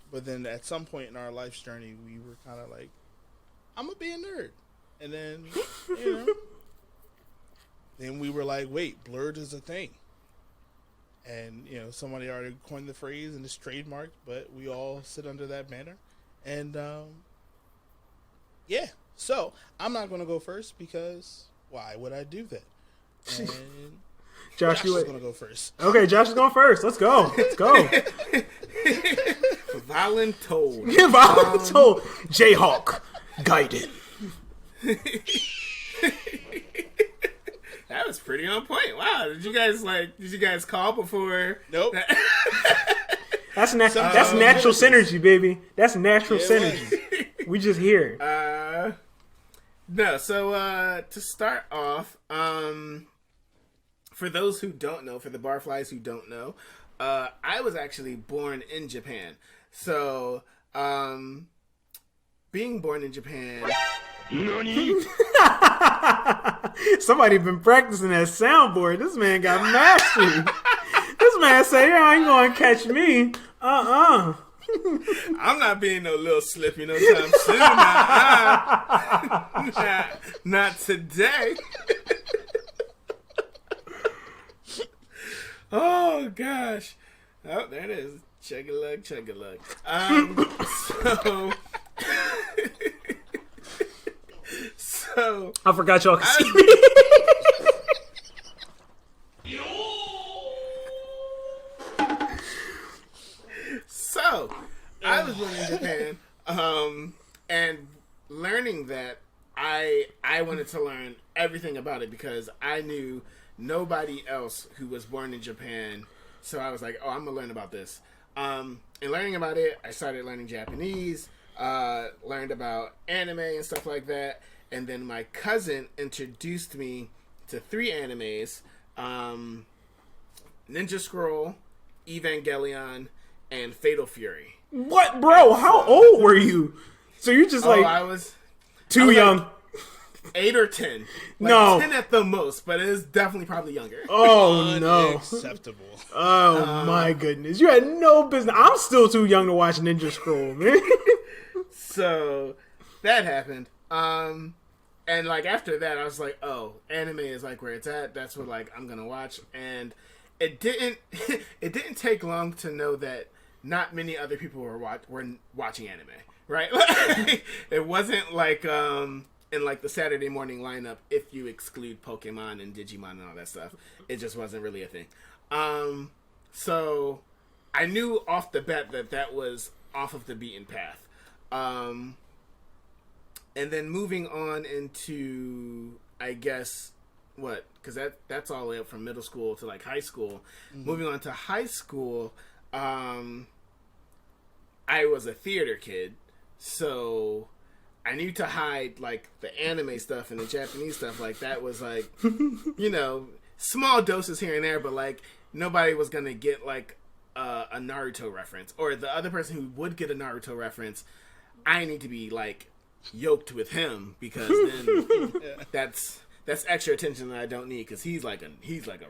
but then at some point in our life's journey, we were kind of like, I'm gonna be a nerd. And then, then we were like, wait, Blerd is a thing. And, somebody already coined the phrase and it's trademarked, but we all sit under that banner. And, so I'm not going to go first because why would I do that? And Josh is going to go first.
Okay, Josh is going first. Let's go.
Voluntold.
Voluntold. Jayhawk. Guided.
That was pretty on point. Wow, did you guys call before?
Nope.
That's natural synergy, baby. That's natural synergy. We just here.
No, so to start off, for those who don't know, for the barflies who don't know, I was actually born in Japan. So, being born in Japan.
Nani? Somebody been practicing that soundboard. This man got mastery. This man say, "I ain't gonna catch me." I'm
not being no Little Slippy no time soon. Not today. Oh gosh. Oh, there it is. Chug-a-lug, chug-a-lug. So
I forgot y'all could see me.
So I was living in Japan, and learning that I wanted to learn everything about it because I knew nobody else who was born in Japan. So I was like, oh, I'm gonna learn about this. And learning about it, I started learning Japanese, learned about anime and stuff like that. And then my cousin introduced me to 3 animes, Ninja Scroll, Evangelion, and Fatal Fury.
What, bro? How old were you? So you're just like
I was
too young.
Like 8 or 10. Like
No.
10 at the most, but it is definitely probably younger.
Oh no.
Unacceptable.
Oh my goodness. You had no business. I'm still too young to watch Ninja Scroll, man.
So that happened. And like after that I was like, oh, anime is like where it's at. That's what like I'm gonna watch. And it didn't take long to know that not many other people were watching anime, right? It wasn't like in like the Saturday morning lineup if you exclude Pokemon and Digimon and all that stuff. It just wasn't really a thing. So I knew off the bat that was off of the beaten path. And then moving on into, I guess, what? Because that's all the way up from middle school to like high school. Mm-hmm. Moving on to high school, I was a theater kid, so I knew to hide like the anime stuff and the Japanese stuff. Like that was like, you know, small doses here and there, but like nobody was gonna get like a Naruto reference, or the other person who would get a Naruto reference, I need to be like yoked with him because then that's extra attention that I don't need because he's like a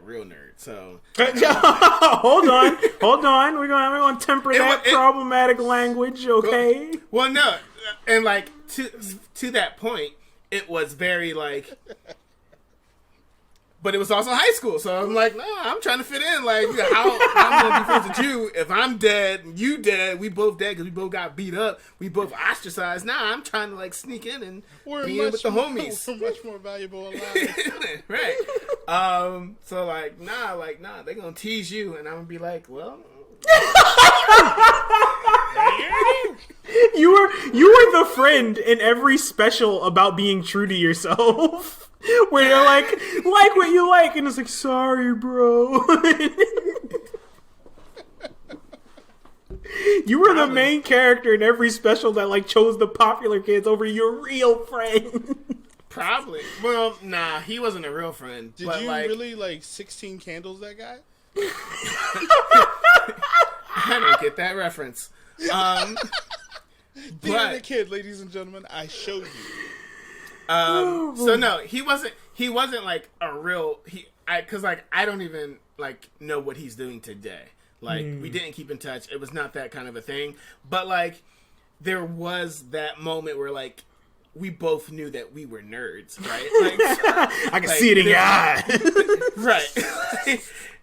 real nerd. So
hold on. We're gonna temper that problematic language, okay?
Well, no, and like to that point, it was very like. But it was also high school, so I'm like, no, I'm trying to fit in. Like, how I'm gonna be friends with you if I'm dead, you dead, we both dead because we both got beat up, we both ostracized. Nah, I'm trying to like sneak in and be in with the homies.
We're much more valuable alive,
right? So like, nah, they gonna tease you, and I'm gonna be like, well.
You were the friend in every special about being true to yourself. Where you're like what you like, and it's like, sorry, bro. You were the main character in every special that like chose the popular kids over your real friend.
Probably. Well, nah, he wasn't a real friend.
Did you like, really like 16 Candles that guy?
I don't get that reference.
Theater kid, ladies and gentlemen, I showed you.
So no, he wasn't like a real because like I don't even like know what he's doing today. Like we didn't keep in touch. It was not that kind of a thing. But like there was that moment where like we both knew that we were nerds, right? Like,
I can see it in your eye.
Right.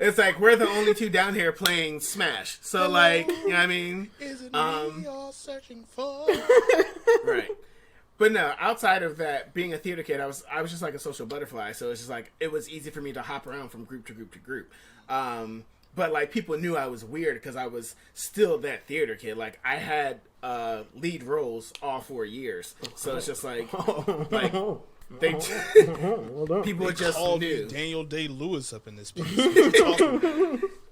It's like we're the only two down here playing Smash. So like, you know what I mean?
Is it me you're searching for?
Right. But no, outside of that, being a theater kid, I was just like a social butterfly. So it's just like it was easy for me to hop around from group to group to group. But like people knew I was weird because I was still that theater kid. Like I had lead roles all 4 years, so it's just like they people just knew.
Daniel Day-Lewis up in this piece.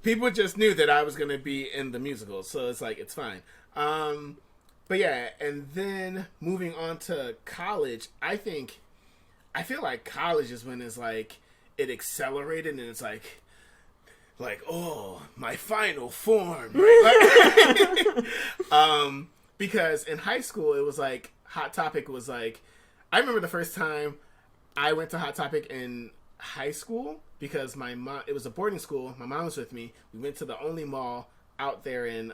People just knew that I was gonna be in the musical, so it's like it's fine. But yeah, and then moving on to college, I feel like college is when it's like it accelerated and it's like oh, my final form, right? Like, because in high school it was like Hot Topic was like, I remember the first time I went to Hot Topic in high school because my mom, it was a boarding school, my mom was with me. We went to the only mall out there in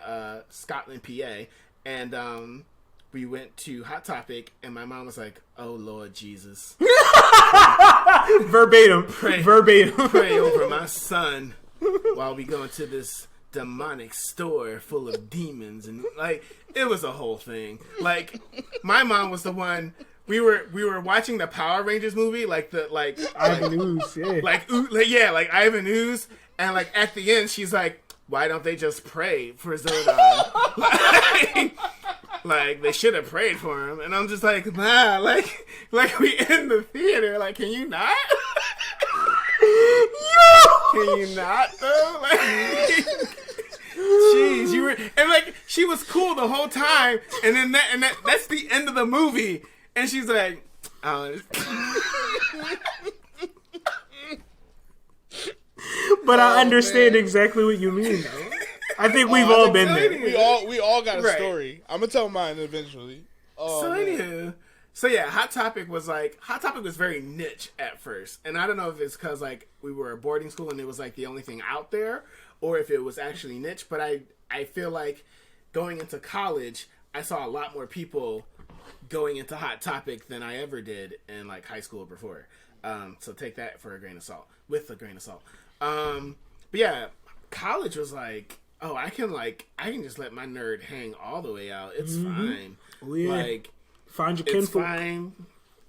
Scotland, PA. And we went to Hot Topic, and my mom was like, "Oh Lord Jesus!"
Verbatim, verbatim.
Pray over my son. while we go into this demonic store full of demons, and like it was a whole thing. Like my mom was the one. We were watching the Power Rangers movie, like
Ivan Ooze, yeah.
like Ivan Ooze, and like at the end she's like, why don't they just pray for Zordon? like they should have prayed for him, and I'm just like, nah, like we in the theater, like can you not? Can you not though? Like, jeez, you were, and like she was cool the whole time, and then that's the end of the movie. And she's like, oh.
But I understand exactly what you mean, though. I think we've all been there.
We all got a story. I'm gonna tell mine eventually.
Anywho, so yeah, Hot Topic was very niche at first, and I don't know if it's because like we were a boarding school and it was like the only thing out there, or if it was actually niche. But I feel like going into college, I saw a lot more people going into Hot Topic than I ever did in like high school before. So take that with a grain of salt. But yeah, college was like, oh, I can just let my nerd hang all the way out. It's fine.
Oh, yeah.
Like,
find your
it's
kinfolk.
fine.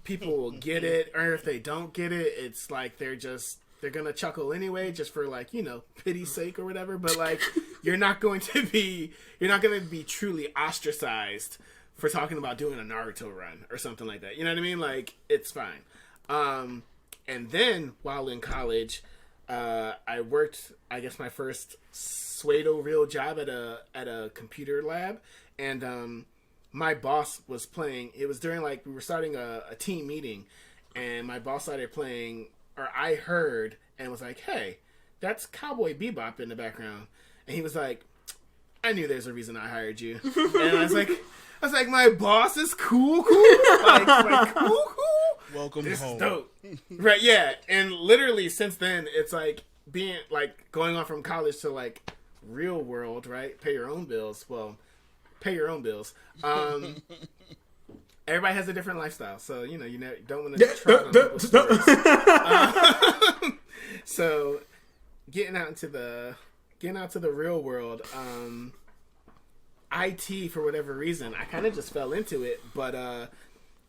People will get it, or if they don't get it, it's like they're gonna chuckle anyway, just for like, you know, pity's sake or whatever. But like, you're not gonna be truly ostracized for talking about doing a Naruto run or something like that. You know what I mean? Like, it's fine. And then while in college, I worked, I guess, my first pseudo real job at a computer lab, and my boss was playing. It was during like we were starting a team meeting, and my boss started playing, or I heard and was like, "Hey, that's Cowboy Bebop in the background," and he was like, "I knew there's a reason I hired you," and I was like, my boss is cool, like cool.
Welcome
this
home.
Is dope. Right, yeah. And literally since then, it's like being like going on from college to like real world, right? Pay your own bills. Well, pay your own bills. Everybody has a different lifestyle, so you know you don't want to try on people's stories. So getting out to the real world, IT for whatever reason, I kind of just fell into it, but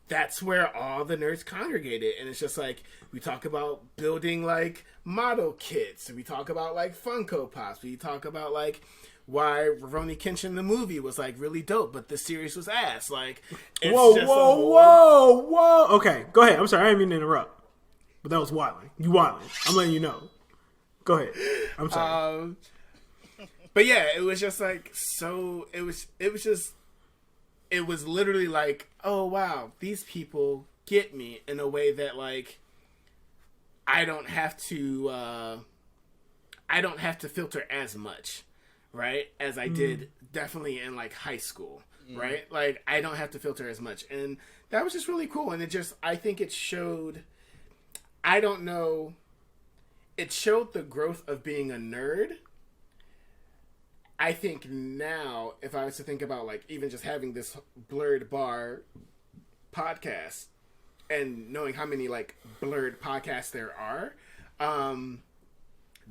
that's where all the nerds congregated, and it's just like we talk about building like model kits, we talk about like Funko Pops, we talk about like why Rurouni Kenshin the movie was like really dope, but the series was ass. Like, it's
whoa. Okay, go ahead. I'm sorry, I didn't mean to interrupt, but that was wilding. You wilding. I'm letting you know. Go ahead. I'm sorry.
But yeah, it was just like so. It was literally like, oh wow, these people get me in a way that like I don't have to filter as much, right, as I did definitely in like high school, right? Like I don't have to filter as much, and that was just really cool. And I think it showed. I don't know. It showed the growth of being a nerd. I think now, if I was to think about like even just having this Blerd Bar podcast and knowing how many like Blerd podcasts there are,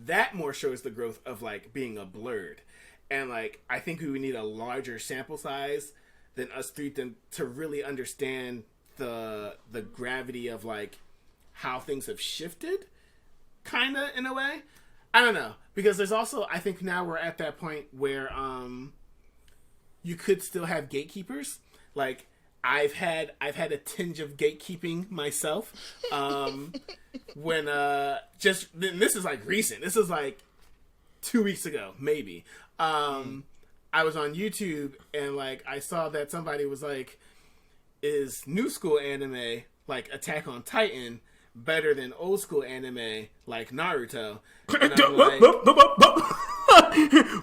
that more shows the growth of like being a Blerd. And like I think we would need a larger sample size than us three to really understand the gravity of like how things have shifted, kind of in a way. I don't know, because there's also, I think now we're at that point where you could still have gatekeepers. Like I've had a tinge of gatekeeping myself. When this is like recent. This is like 2 weeks ago, maybe. I was on YouTube and like I saw that somebody was like, "Is new school anime like Attack on Titan better than old school anime like Naruto?" And I'm like,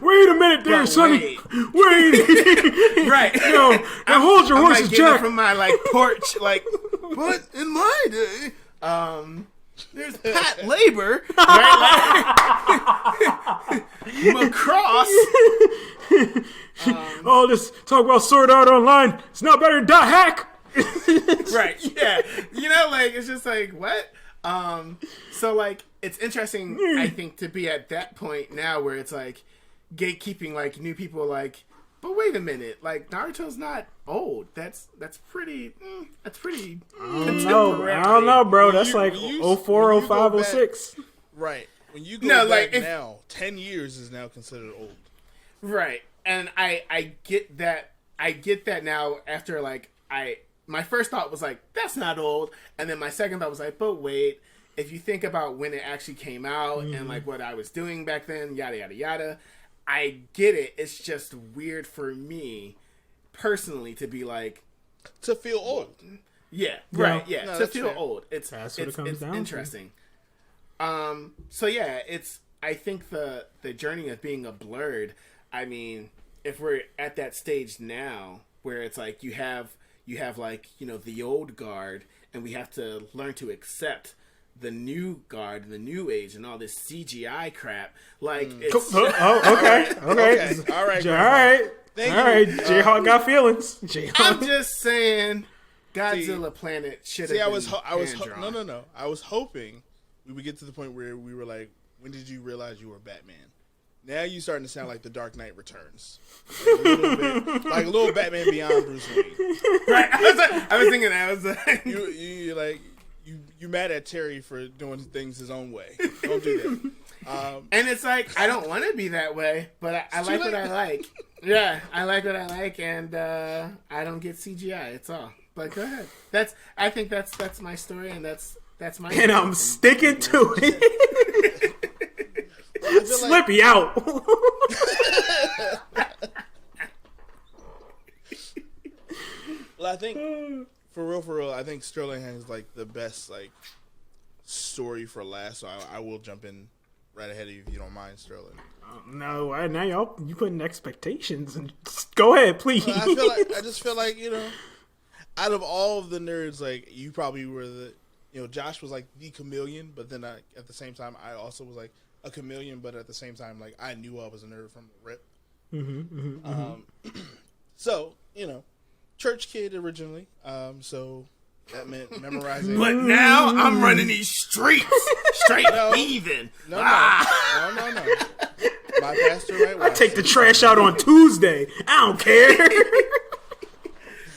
wait a minute there, Sonny. Wait.
Right.
Yo, now hold your horses,
like,
Jack.
From my like porch, like, but in my day, there's Pat Labor, right? Like, Macross.
All this talk about Sword Art Online, it's not better than .hack.
Right, yeah. You know, like, it's just like, what? So like it's interesting, I think, to be at that point now where it's like gatekeeping like new people like, but wait a minute, like Naruto's not old. That's pretty contemporary.
I don't know, bro. That's like
when you-
04,
when you go
05,
back-
06.
Right. When you go
No,
back
like, if-
now, 10 years is now considered old.
Right. And I get that. I get that now after like my first thought was like, that's not old. And then my second thought was like, but wait, if you think about when it actually came out and like what I was doing back then, yada, yada, yada, I get it. It's just weird for me personally to be like,
To feel old.
yeah, right. Yeah.
No,
to
that's
feel
fair.
old.
That's what it comes down to.
interesting. So yeah, I think the journey of being a Blerd, I mean, if we're at that stage now where it's like you have like, you know, the old guard and we have to learn to accept the new guard, the new age and all this CGI crap. Like it's
Okay.
Okay. All right.
All right.
Thank
All right.
you.
Jayhawk got feelings.
I'm
Jayhawk.
just saying Godzilla Planet should have
See,
been
I was
hand-drawn.
no. I was hoping we would get to the point where we were like, when did you realize you were Batman? Now you starting to sound like the Dark Knight Returns, like a little bit, like a little Batman Beyond Bruce Wayne.
Right. I was thinking that. I was like,
You mad at Terry for doing things his own way? Don't do that.
and it's like I don't want to be that way, but I like what I like. Yeah, I like what I like, and I don't get CGI. It's all. But go ahead. I think that's my story, and that's my.
And I'm sticking to it.
I feel like,
Slippy out.
well, I think for real, I think Sterling has like the best like story for last. So I will jump in right ahead of you if you don't mind, Sterling.
No, now you putting expectations and go ahead, please.
I just feel like, you know, out of all of the nerds, like you probably were Josh was like the chameleon, but then at the same time I also was like a chameleon, but at the same time like I knew I was a nerd from the rip. So, you know, church kid originally, so that meant memorizing.
But now I'm running these streets, straight heathen.
No. My pastor, right?
I take the trash out on Tuesday. I don't care.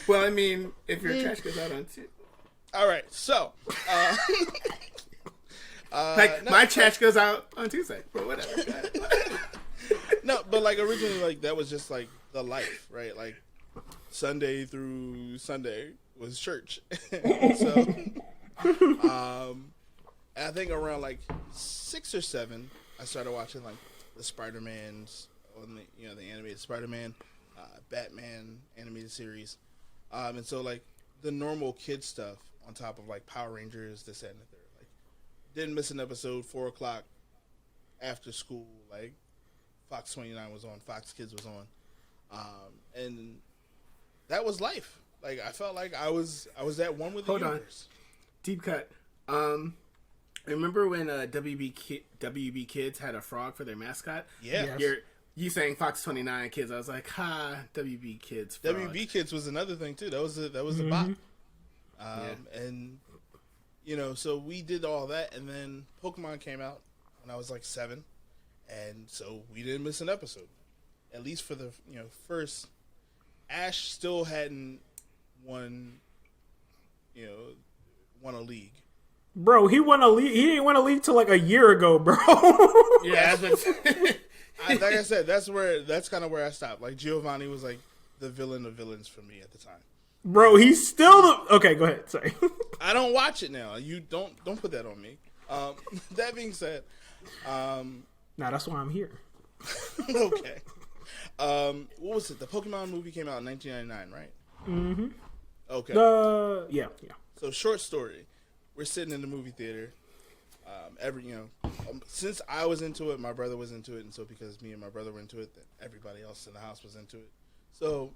Well, I mean, if your trash goes out on Tuesday.
All right, so
my trash goes out on Tuesday, but whatever.
no, but like originally, like that was just like the life, right? Like Sunday through Sunday was church. So, I think around like 6 or 7, I started watching like the Spider-Mans, the animated Spider-Man, Batman animated series, and so like the normal kid stuff on top of like Power Rangers, this that, and the third. Like, didn't miss an episode. 4:00 after school, like Fox 29 was on, Fox Kids was on, and that was life. Like I felt like I was that one with the universe.
Deep cut. Remember when WB Kids had a frog for their mascot?
Yeah.
Yes.
You saying Fox 29 Kids? I was like, ha, WB Kids. Frog.
WB Kids was another thing too. That was a bop. And you know, so we did all that, and then Pokemon came out when I was like 7, and so we didn't miss an episode. At least for the first. Ash still hadn't won a league.
Bro, he won a league. He didn't win a league till like a year ago, bro.
Yeah,
Like I said, that's kind of where I stopped. Like Giovanni was like the villain of villains for me at the time.
Bro, he's still the. Okay, go ahead. Sorry.
I don't watch it now. You don't put that on me. That being said,
Nah, that's why I'm here.
okay. What was it? The Pokemon movie came out in 1999, right? Mm-hmm. Okay.
Yeah.
So short story, we're sitting in the movie theater. Since I was into it, my brother was into it, and so because me and my brother were into it, then everybody else in the house was into it. So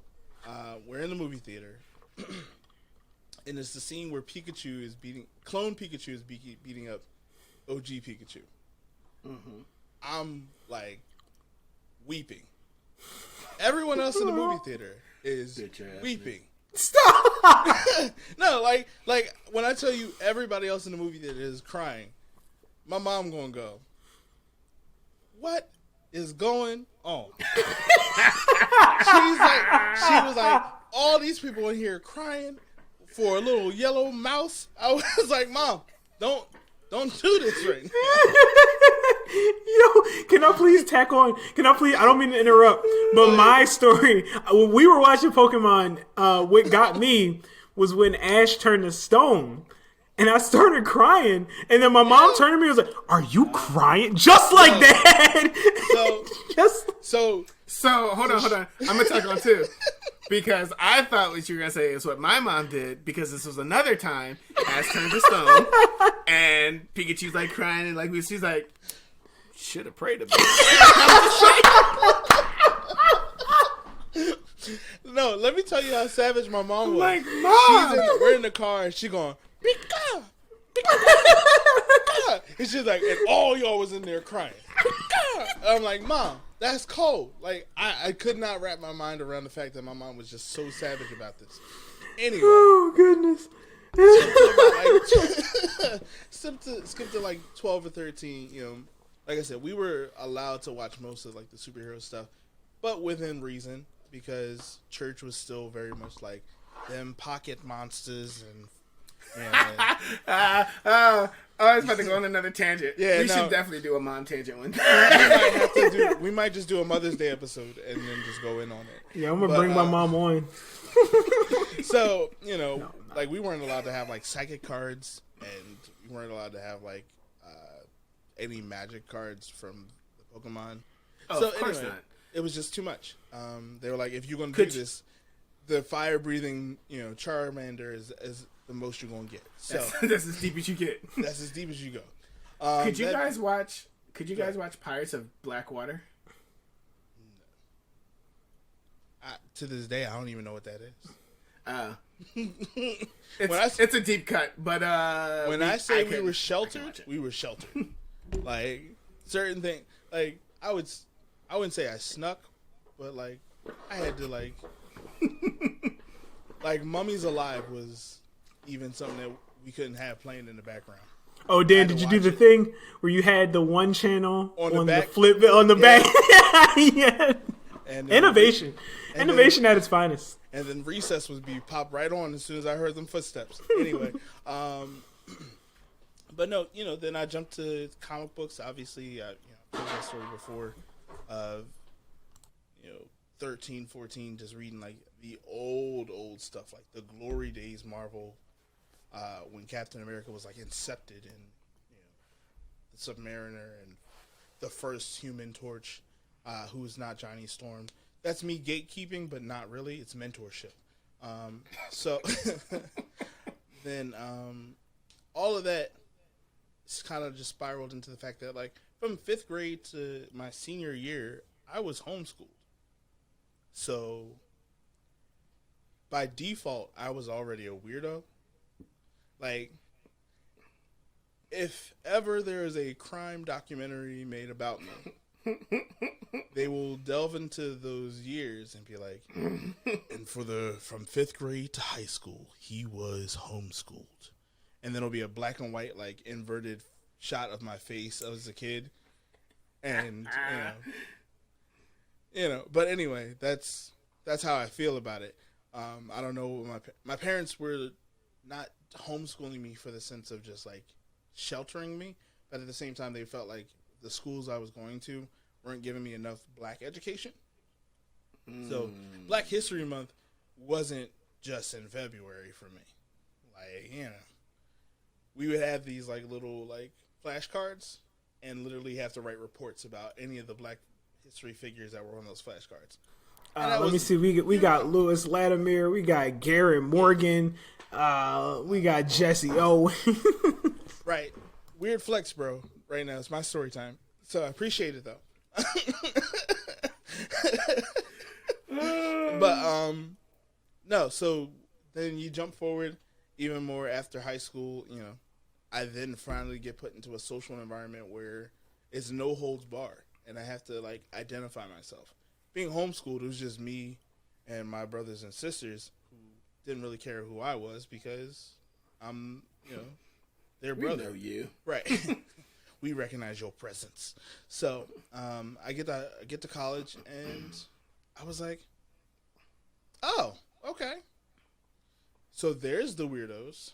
we're in the movie theater, and it's the scene where clone Pikachu is beating up OG Pikachu. Mm-hmm. I'm like weeping. Everyone else in the movie theater is weeping.
Stop.
No, like when I tell you everybody else in the movie that is crying, my mom gonna go, what is going on? She was like, all these people in here crying for a little yellow mouse. I was like, Mom, don't do this right now.
Yo, can I please tack on? I don't mean to interrupt, but my story, when we were watching Pokemon, what got me was when Ash turned to stone. And I started crying. And then my mom turned to me and was like, are you crying? Just like that.
So, hold on. I'm going to talk on too. Because I thought what you were going to say is what my mom did. Because this was another time Ash turned to stone. And Pikachu's like crying. And like she's like, should have prayed a bit.
No, let me tell you how savage my mom was.
Like, Mom!
We're in the car and she going, Pika! Pika! And she's like, and all y'all was in there crying. Pika! I'm like, Mom, that's cold. Like, I could not wrap my mind around the fact that my mom was just so savage about this. Anyway.
Oh, goodness.
Skip to like 12 or 13, you know. Like I said, we were allowed to watch most of like the superhero stuff, but within reason, because church was still very much like them pocket monsters and
I was about to go on another tangent. Yeah, we should definitely do a mom tangent one.
We might just do a Mother's Day episode and then just go in on it.
Yeah, I'm gonna bring my mom on.
So, you know, like we weren't allowed to have like psychic cards, and we weren't allowed to have like any magic cards from the Pokemon.
Oh,
so
of course
anyway,
not.
It was just too much. They were like, if you're gonna do this, the fire breathing, you know, Charmander is the most you're gonna get. So
that's as deep as you get.
That's as deep as you go.
Could you guys watch Pirates of Blackwater?
To this day, I don't even know what that is.
It's a deep cut, but
when I say we were sheltered, we were sheltered. Like certain things, like I wouldn't say I snuck, but like I had to like Mummies Alive was even something that we couldn't have playing in the background.
Oh, Dan, did you do the thing where you had the one channel
on the
flip on the back? Yeah.
And
Innovation at its finest.
And then Recess would be popped right on as soon as I heard them footsteps. Anyway, but no, you know, then I jumped to comic books. Obviously, I told that story before. 13, 14, just reading like the old stuff, like the Glory Days Marvel, when Captain America was like incepted, and the Submariner and the first Human Torch, who's not Johnny Storm. That's me gatekeeping, but not really. It's mentorship. So then all of that kind of just spiraled into the fact that, like, from 5th grade to my senior year, I was homeschooled. So by default, I was already a weirdo. Like, if ever there is a crime documentary made about me, they will delve into those years and be like, and from 5th grade to high school, he was homeschooled. And then it'll be a black and white, like, inverted shot of my face as a kid. And, but anyway, that's how I feel about it. I don't know, my parents were not homeschooling me for the sense of just, like, sheltering me, but at the same time, they felt like the schools I was going to weren't giving me enough black education. So Black History Month wasn't just in February for me. Like, we would have these like little like flashcards and literally have to write reports about any of the Black history figures that were on those flashcards.
Let me see. We got Lewis Latimer. We got Garrett Morgan. We got Jesse Owen.
Right. Weird flex, bro. Right now, it's my story time. So I appreciate it, though. But, no, so then you jump forward even more after high school, I then finally get put into a social environment where it's no holds bar, and I have to, like, identify myself. Being homeschooled, it was just me and my brothers and sisters who didn't really care who I was because I'm, their
We
brother.
know you.
Right. We recognize your presence. So I get to college, and I was like, oh, okay. So there's the weirdos.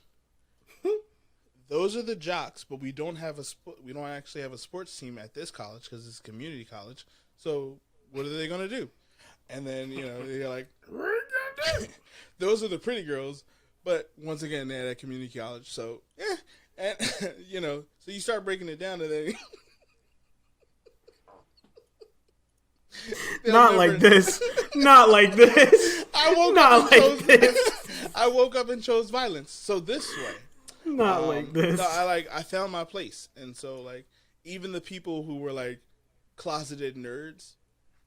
Those are the jocks, but we don't actually have a sports team at this college because it's a community college. So what are they gonna do? And then they're like, those are the pretty girls. But once again, they're at community college, so yeah. And so you start breaking it down, and then
Not like this. Not like this.
I woke up and chose violence. So this way.
Not like this.
No, I found my place, and so like even the people who were like closeted nerds,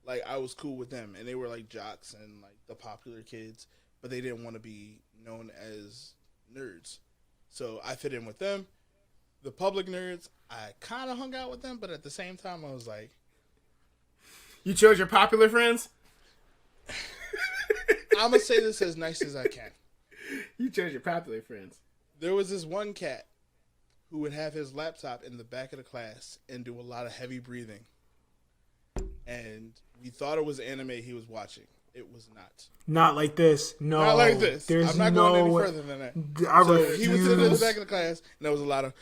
like I was cool with them, and they were like jocks and like the popular kids, but they didn't want to be known as nerds. So I fit in with them. The public nerds, I kind of hung out with them, but at the same time, I was like,
You chose your popular friends?
I'm gonna say this as nice as I can.
You chose your popular friends.
There was this one cat who would have his laptop in the back of the class and do a lot of heavy breathing. And we thought it was anime he was watching. It was not.
Not like this. No.
Not like this.
There's
I'm not
no
going any
way.
further than that.
I
So
refuse.
he was sitting in the back of the class, and there was a lot of...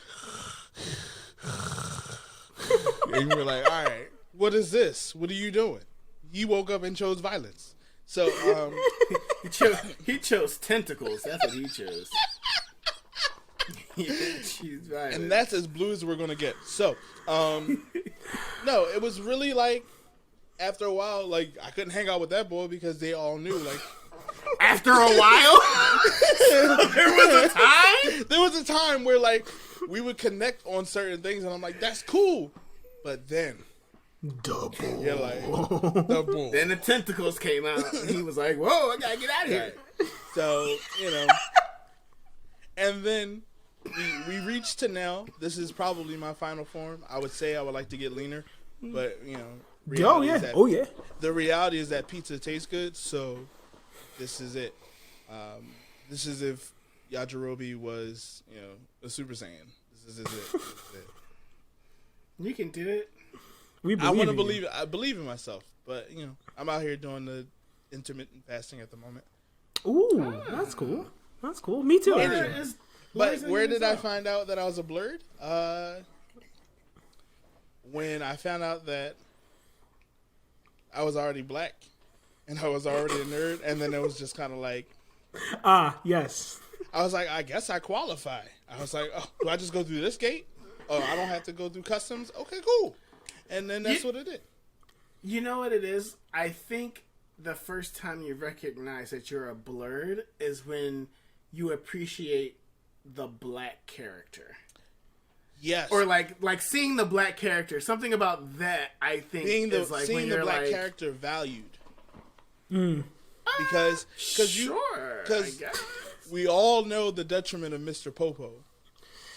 and we were like, all right, what is this? What are you doing? He woke up and chose violence. So,
He chose tentacles. That's what he chose.
and that's as blue as we're going to get. So, no, it was really like, after a while, like, I couldn't hang out with that boy because they all knew, like...
After a while? There was a time?
There was a time where, like, we would connect on certain things, and I'm like, that's cool. But then...
Double.
You're like, double.
Then the tentacles came out, and he was like, whoa, I gotta get out of here.
So, and then we reached to now. This is probably my final form. I would say I would like to get leaner, but,
Oh, yeah. Oh, yeah.
The reality is that pizza tastes good, so this is it. This is if Yajirobe was, a Super Saiyan. This is it.
You can do it.
I want to believe it. I believe in myself, but, I'm out here doing the intermittent fasting at the moment.
Ooh, that's cool. That's cool. Me too.
But where did I find out that I was a Blerd? When I found out that I was already black and I was already a nerd, and then it was just kind of like...
yes.
I was like, I guess I qualify. I was like, oh, do I just go through this gate? Oh, I don't have to go through customs? Okay, cool. And then that's what it did.
You know what it is? I think the first time you recognize that you're a Blerd is when you appreciate the black character.
Yes.
Or like seeing the black character. Something about that, I think, is like
seeing
when
the
you're
black
like,
character valued.
Mm.
Because we all know the detriment of Mr. Popo.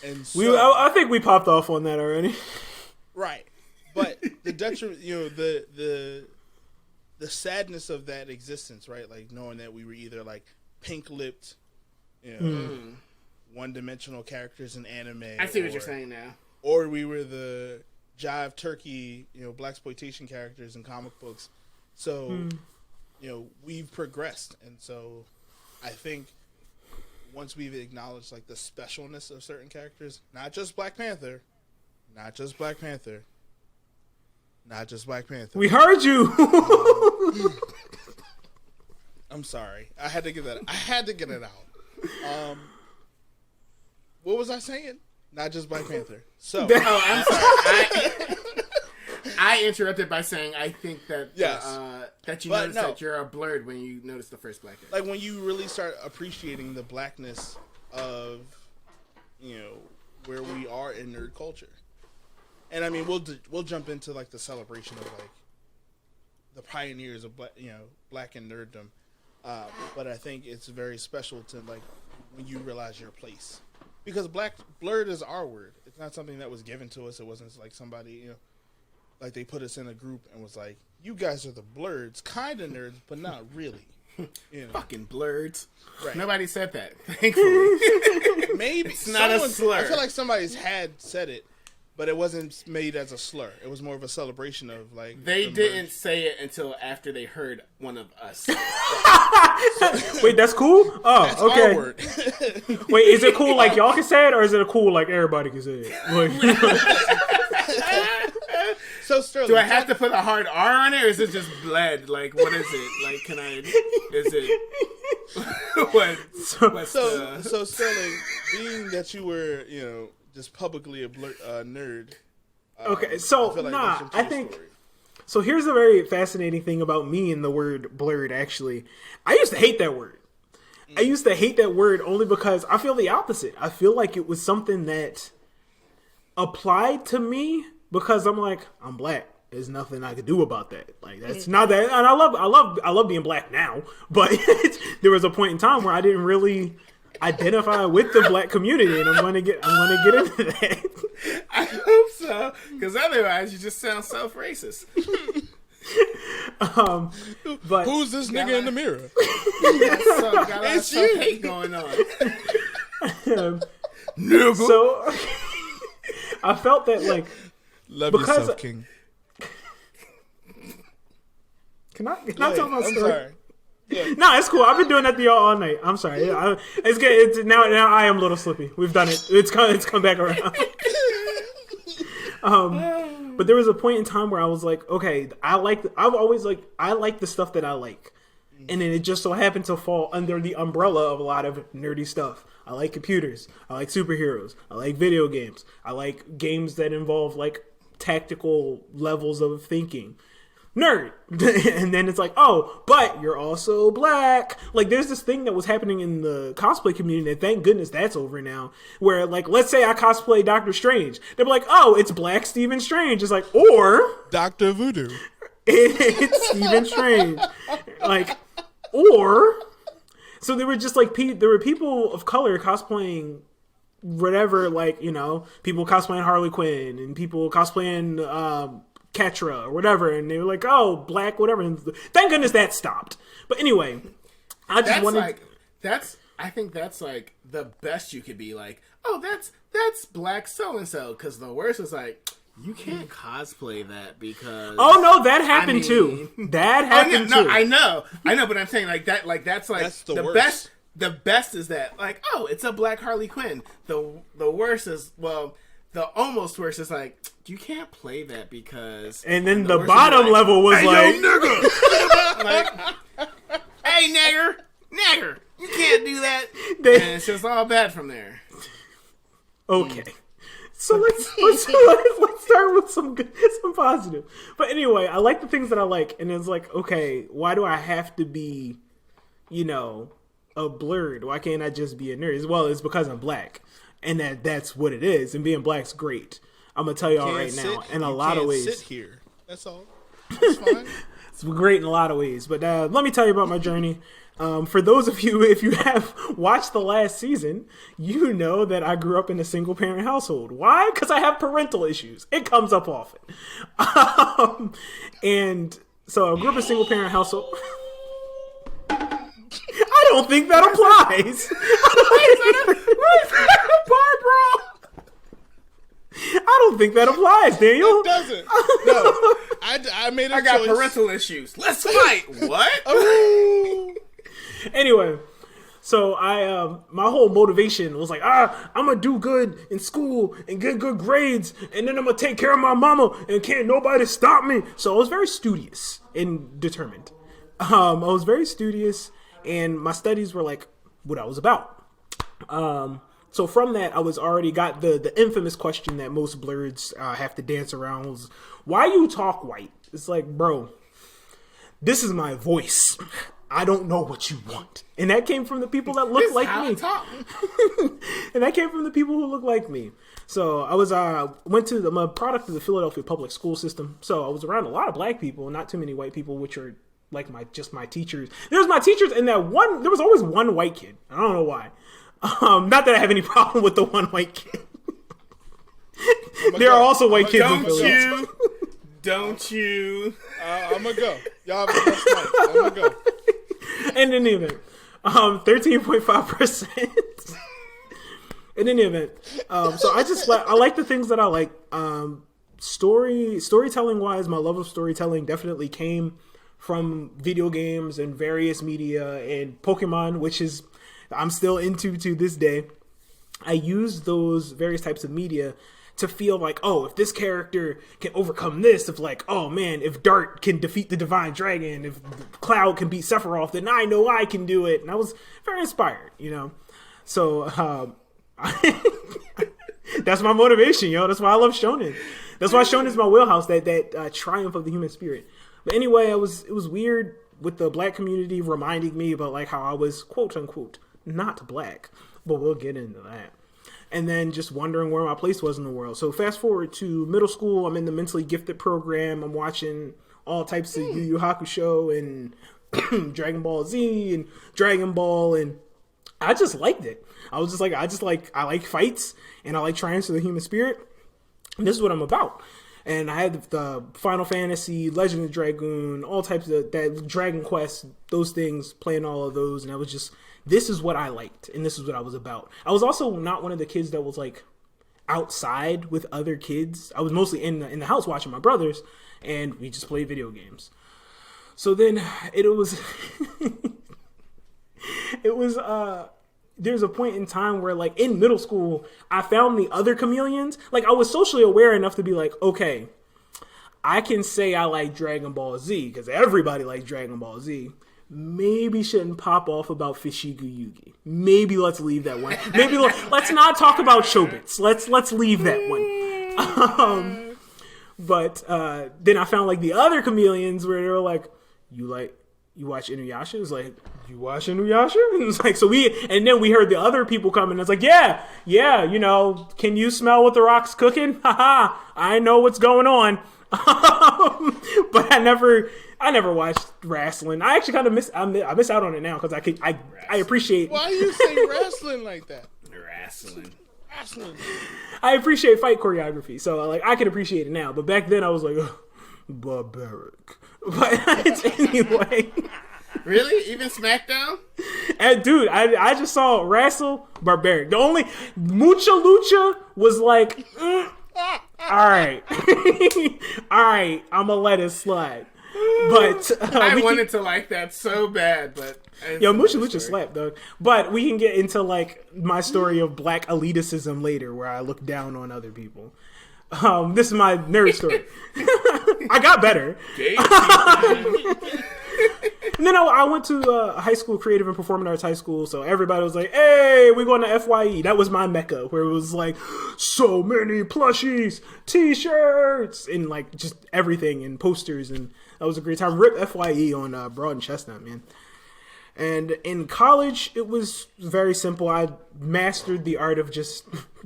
And so,
I think we popped off on that already.
Right. But the detriment, the sadness of that existence, right? Like knowing that we were either like pink-lipped, one-dimensional characters in anime.
I see what you're saying now.
Or we were the jive turkey, blaxploitation characters in comic books. So, we've progressed, and so I think once we've acknowledged like the specialness of certain characters, not just Black Panther.
We heard you.
I'm sorry. I had to get it out. What was I saying? Not just Black Panther. So,
I'm sorry. I interrupted by saying I think that that you noticed that you're a Blerd when you notice the first black character.
Like when you really start appreciating the blackness of where we are in nerd culture. And I mean, we'll jump into like the celebration of like the pioneers of black and nerddom, but I think it's very special to like when you realize your place, because Blerd is our word. It's not something that was given to us. It wasn't like somebody like they put us in a group and was like, you guys are the Blerds, kind of nerds, but not really. You know,
Fucking Blerds.
Right.
Nobody said that, thankfully.
maybe
It's not a slur.
I feel like somebody's had said it, but it wasn't made as a slur. It was more of a celebration of like.
They
the
didn't
merge.
say it until after they heard one of us.
Wait, that's cool? Oh,
That's
okay.
our word.
Wait, is it cool like y'all can say it, or is it cool like everybody can say it? Like,
So Sterling,
Do I have to put a hard R on it, or is it just Bled? Like, what is it? Like, can I? Is it? What's the?
So Sterling, being that you were, just publicly a nerd.
okay, so
I feel like
nah,
listen to
I
your
think.
story.
So here's the very fascinating thing about me and the word blurred, actually. I used to hate that word. I used to hate that word only because I feel the opposite. I feel like it was something that applied to me because I'm like, I'm black. There's nothing I could do about that. Like, that's not that. And I love being black now. But there was a point in time where I didn't really identify with the black community, and I'm gonna get into that.
I hope so, because otherwise you just sound self-racist.
But
Who's this nigga in the mirror?
So got a lot of
It's you.
self-hate going on.
so I felt that like
Love
Because-
yourself, King.
can I talk about
I'm
story?
sorry. Yeah.
No, it's cool. I've been doing that to y'all all night. I'm sorry. It's good. It's now I am a little slippy. We've done it. It's come back around. But there was a point in time where I was like, okay, I like the stuff that I like. And then it just so happened to fall under the umbrella of a lot of nerdy stuff. I like computers. I like superheroes. I like video games. I like games that involve like tactical levels of thinking. Nerd. And then it's like, oh, but you're also black. Like, there's this thing that was happening in the cosplay community that thank goodness that's over now, where like, let's say I cosplay Doctor Strange, they'd be like, oh, it's Black Stephen Strange. It's like, or
Dr. Voodoo.
it's Stephen Strange. Like, or so there were just like there were people of color cosplaying whatever, like, people cosplaying Harley Quinn and people cosplaying Ketra or whatever, and they were like, oh, black, whatever. And thank goodness that stopped. But anyway, I just wanted.
I think that's like the best you could be like, oh, that's black so and so, because the worst is like, you can't cosplay that because
Oh no, that happened too. That happened too.
I know, but I'm saying like that, like that's like
That's the
the
worst.
best. The best is that like, oh, it's a black Harley Quinn. The worst is, well, the almost worst is like, you can't play that because.
And then the
worst is
bottom
like,
level was
hey,
like,
yo, nigga, like, hey, nigger, you can't do that. And it's just all bad from there.
okay. So let's start with some positive. But anyway, I like the things that I like, and it's like, okay, why do I have to be, a blurred? Why can't I just be a nerd? Well, it's because I'm black, and that's what it is. And being black's great. I'm gonna tell y'all right now, in a lot of ways,
sit here. That's all. That's fine.
it's great in a lot of ways. But let me tell you about my journey. For those of you, if you have watched the last season, you know that I grew up in a single parent household. Why? Because I have parental issues. It comes up often. And so I grew up in a single parent household. I don't think that applies. I don't think that applies, Daniel.
It doesn't. No. I made a
I got
choice.
parental issues. Let's fight. What?
Ooh.
Anyway, so my whole motivation was like, I'm gonna do good in school and get good grades, and then I'm gonna take care of my mama, and can't nobody stop me. So I was very studious and determined. I was very studious, and my studies were like what I was about. So from that, I was already got the infamous question that most blerds have to dance around was, why you talk white? It's like, bro, this is my voice. I don't know what you want. And that came from the people that look like me. And that came from the people who look like me. So I was I'm a product of the Philadelphia public school system. So I was around a lot of black people, not too many white people, which are like my teachers. There was my teachers, and there was always one white kid. I don't know why. Not that I have any problem with the one white kid. There are also white kids in Philly.
Don't you?
I'm gonna go. Y'all have the best night. I'm gonna go.
in any event, 13.5%. In any event, so I like the things that I like. Storytelling wise, my love of storytelling definitely came from video games and various media and Pokemon, which is I'm still into to this day. I use those various types of media to feel like, oh, if this character can overcome this, if like, oh man, if Dart can defeat the Divine Dragon, if Cloud can beat Sephiroth, then I know I can do it. And I was very inspired, you know. So that's my motivation, yo. That's why I love shonen. That's why shonen is my wheelhouse. That triumph of the human spirit. But anyway, it was weird with the black community reminding me about like how I was quote unquote not black, but we'll get into that. And then just wondering where my place was in the world. So fast forward to middle school, I'm in the mentally gifted program. I'm watching all types of Yu Yu Hakusho and Dragon Ball Z and Dragon Ball, and I just liked it. I was just like, I like fights and I like triumphs of the human spirit. And this is what I'm about. And I had the Final Fantasy, Legend of Dragoon, all types of that Dragon Quest, those things, playing all of those. And I was just, this is what I liked. And this is what I was about. I was also not one of the kids that was like outside with other kids. I was mostly in the house watching my brothers, and we just played video games. So then it was, there's a point in time where, like, in middle school, I found the other chameleons. Like, I was socially aware enough to be like, okay, I can say I like Dragon Ball Z, because everybody likes Dragon Ball Z. Maybe shouldn't pop off about Fishigu Yugi. Maybe let's leave that one. Maybe let's not talk about Chobits. Let's leave that one. But then I found, like, the other chameleons where they were like, you watch Inuyasha? It was like, you watch Inuyasha? And it was like, and then we heard the other people come and it's like, yeah, you know, can you smell what the Rock's cooking? Haha, I know what's going on. But I never watched wrestling. I actually kind of miss out on it now because I appreciate.
Why you say wrestling like that?
Wrestling.
I appreciate fight choreography, so like I can appreciate it now. But back then I was like, barbaric. But anyway.
Really? Even SmackDown?
And dude, I just saw Wrestle Barbaric. The only Mucha Lucha was like, all right, I'm gonna let it slide. But
I wanted to like that so bad, but
yo, Mucha Lucha slapped, though. But we can get into like my story of black elitism later, where I look down on other people. This is my nerd story. I got better. And then I went to a high school, creative and performing arts high school, so everybody was like, hey, we're going to FYE. That was my mecca, where it was like, so many plushies, t-shirts, and like just everything, and posters, and that was a great time. Rip FYE on Broad and Chestnut, man. And in college, it was very simple. I mastered the art of just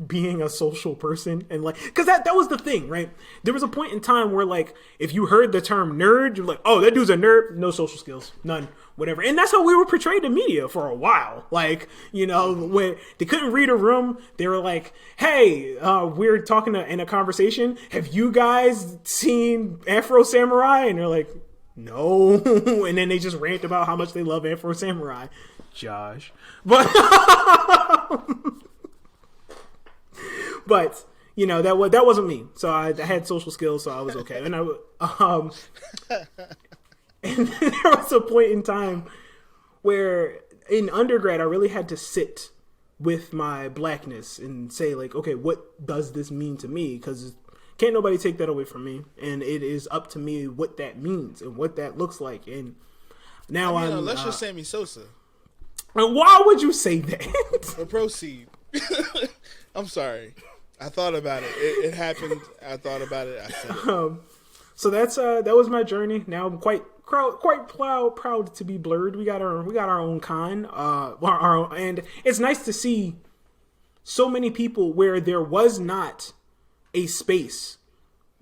being a social person. And like, because that was the thing, right? There was a point in time where like, if you heard the term nerd, you're like, oh, that dude's a nerd. No social skills, none, whatever. And that's how we were portrayed in media for a while. Like, you know, when they couldn't read a room, they were like, hey, we're talking in a conversation. Have you guys seen Afro Samurai? And they're like, no. And then they just rant about how much they love Afro Samurai. Josh. But you know, that wasn't me. So I had social skills, so I was okay. And and then there was a point in time where in undergrad I really had to sit with my blackness and say like, okay, what does this mean to me? Because can't nobody take that away from me, and it is up to me what that means and what that looks like. And now
unless you're Sammy Sosa.
And why would you say that?
But proceed. I'm sorry. I thought about it. It happened. I thought about it. I said it.
So that was my journey. Now I'm quite proud to be Blerd. We got our own kind. And it's nice to see so many people where there was not a space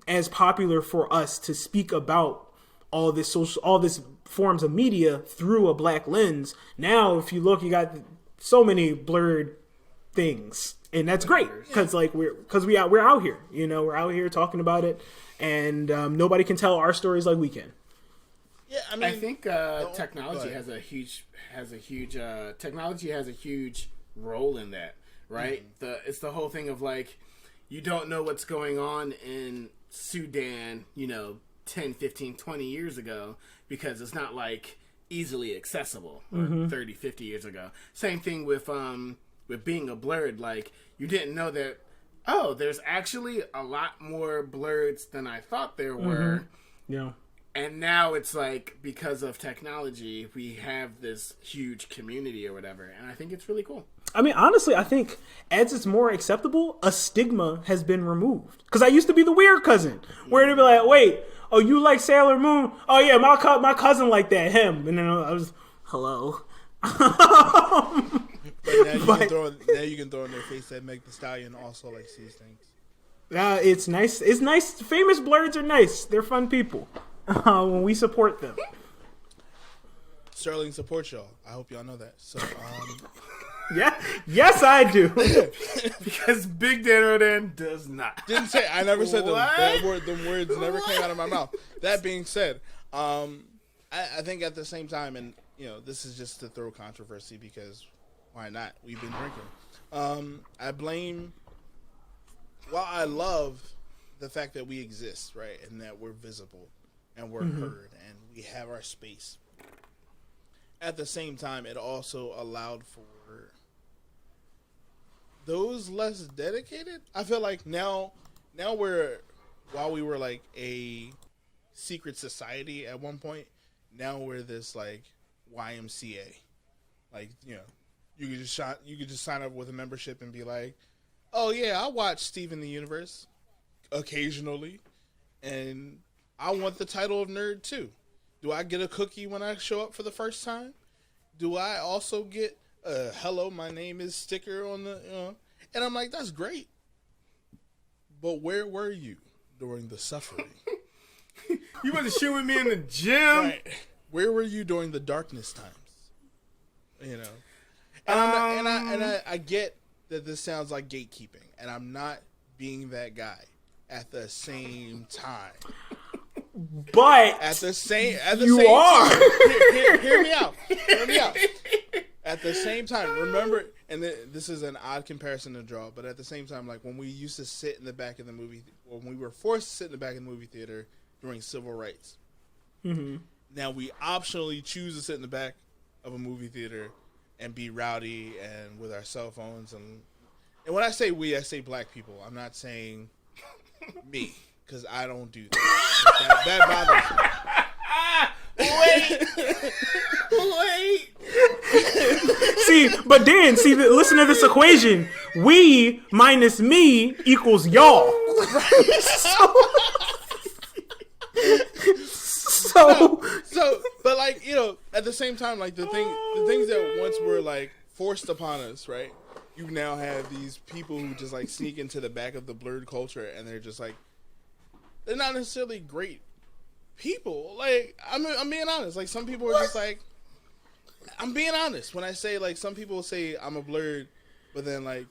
as popular for us to speak about all this forms of media through a black lens. Now, if you look, you got so many Blerd things, and that's great because like we're out here, you know, we're out here talking about it, and nobody can tell our stories like we can.
Yeah, I mean,
I think technology
but-
has a huge technology has a huge role in that, right? It's the whole thing of like, you don't know what's going on in Sudan, 10, 15, 20 years ago, because it's not like easily accessible, or 30, 50 years ago. Same thing with being a Blerd. Like, you didn't know that, oh, there's actually a lot more Blerds than I thought there were.
Yeah.
And now it's like, because of technology, we have this huge community or whatever. And I think it's really cool.
I mean, honestly, I think as it's more acceptable, a stigma has been removed. Because I used to be the weird cousin, where they'd be like, wait, oh, you like Sailor Moon? Oh, yeah, my cousin like that, him. And then I was, hello.
But now you can throw in their face that Meg the Stallion also likes these things.
It's nice. It's nice. Famous Blerds are nice. They're fun people. When we support them.
Sterling supports y'all. I hope y'all know that. So,
Yeah. Yes, I do.
Because Big Dan Rodan does not.
didn't say. I never said them.
What?
Them words never came out of my mouth. That being said, I think at the same time, and this is just to throw controversy because why not? We've been drinking. I blame. Well, I love the fact that we exist, right, and that we're visible and we're heard and we have our space. At the same time, it also allowed for those less dedicated. I feel like now while we were like a secret society at one point, now we're this like YMCA. Like, you could just sign up with a membership and be like, oh yeah, I watch Steven the Universe occasionally, and I want the title of nerd too. Do I get a cookie when I show up for the first time? Do I also get a hello, my name is sticker on the, and I'm like, that's great. But where were you during the suffering?
You wasn't shooting me in the gym.
Right. Where were you during the darkness times? And I get that this sounds like gatekeeping, and I'm not being that guy. At the same time,
But
at the same
you are.
time, hear me out. At the same time, remember, and this is an odd comparison to draw, but at the same time, like when we used to sit in the back of the movie, when we were forced to sit in the back of the movie theater during civil rights. Now we optionally choose to sit in the back of a movie theater and be rowdy and with our cell phones, and when I say we, I say black people. I'm not saying me, because I don't do that. That bothers me.
Wait.
Listen to this equation. We minus me equals y'all. So,
but like, at the same time, like the things that once were like forced upon us, right? You now have these people who just like sneak into the back of the Blerd culture, and they're just like, they're not necessarily great people. Like, I'm being honest. Like, some people are just like, I'm being honest when I say, like, some people say I'm a Blerd, but then like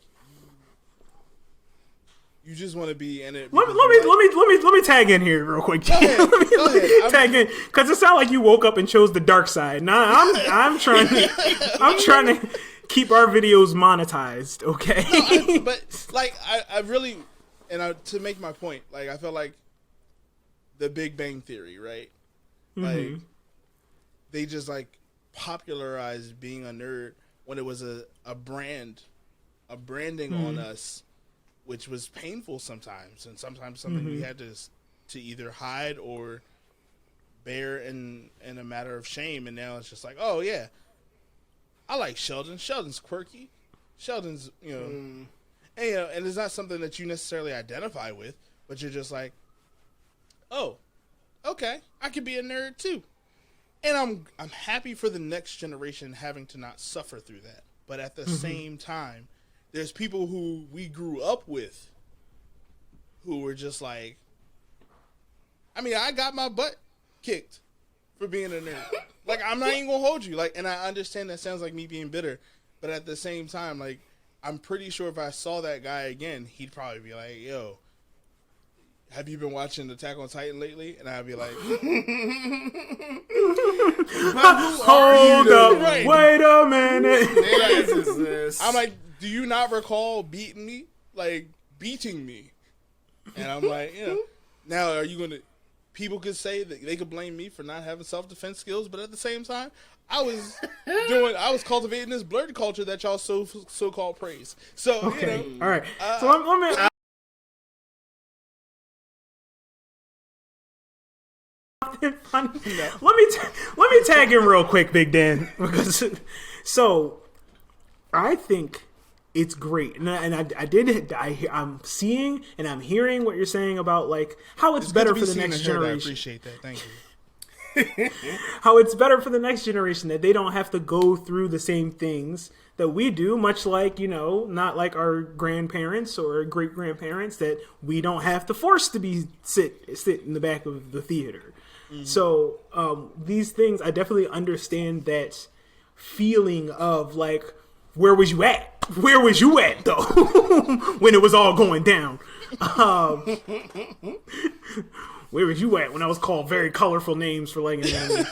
you just want to be in it.
let me tag in here real quick.
Go ahead.
Let me tag in, because it sounds like you woke up and chose the dark side. Nah, I'm trying to keep our videos monetized, okay?
No, but like I really, to make my point, like I feel like the Big Bang Theory, right? Like they just like popularized being a nerd when it was a branding on us, which was painful sometimes, and sometimes something we had to either hide or bear in a matter of shame. And now it's just like, oh yeah, I like Sheldon. Sheldon's quirky. Sheldon's, and it's not something that you necessarily identify with, but you're just like, oh, okay, I could be a nerd too. And I'm happy for the next generation having to not suffer through that. But at the same time, there's people who we grew up with who were just like, I mean, I got my butt kicked for being a nerd. Like, I'm not even gonna hold you. Like, and I understand that sounds like me being bitter, but at the same time, like, I'm pretty sure if I saw that guy again, he'd probably be like, yo, have you been watching Attack on Titan lately? And I'd be like,
hold up,
Right.
wait a minute.
What is this?
I'm like, do you not recall beating me? Like, beating me. And I'm like, now are you going to, people could say that they could blame me for not having self-defense skills, but at the same time, I was cultivating this Blerd culture that y'all so-called praise. So,
Okay, all right. So let me. Let me tag in real quick, Big Dan, because so I think it's great, and I'm seeing and I'm hearing what you're saying about like how it's better for the next generation.
I appreciate that. Thank you.
How it's better for the next generation that they don't have to go through the same things that we do, much like, not like our grandparents or great grandparents that we don't have to force to be sit in the back of the theater. Mm-hmm. So these things, I definitely understand that feeling of like, where was you at? Where was you at though when it was all going down? Where was you at when I was called very colorful names for like an anime?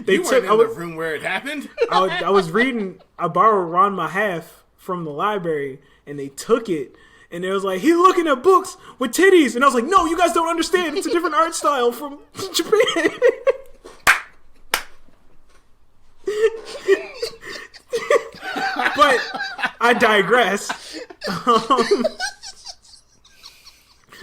You weren't in the room where it happened?
I was reading, I borrowed Ron Mahaf from the library, and they took it, and it was like, he's looking at books with titties, and I was like, no, you guys don't understand, it's a different art style from Japan. But I digress.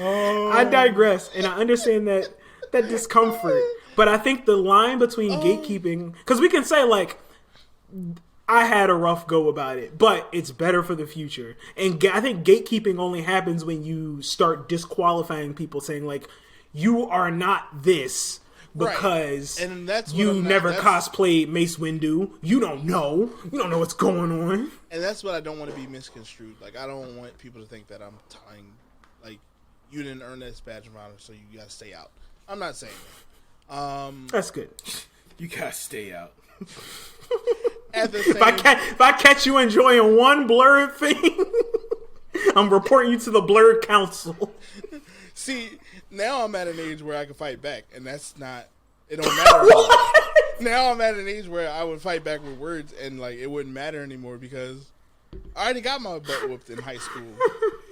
I digress, and I understand that discomfort. But I think the line between gatekeeping, because we can say like, I had a rough go about it, but it's better for the future. And I think gatekeeping only happens when you start disqualifying people, saying like, you are not this because
right. And that's
you never cosplayed Mace Windu. You don't know what's going on.
And that's what I don't want to be misconstrued. Like, I don't want people to think that I'm tying, like, you didn't earn this badge of honor, so you gotta stay out. I'm not saying that.
That's good.
You gotta stay out.
At the same,
if I catch you enjoying one Blerd thing, I'm reporting you to the Blerd Council.
See, now I'm at an age where I can fight back, and that's not. It don't matter. Now I'm at an age where I would fight back with words, and like it wouldn't matter anymore because I already got my butt whooped in high school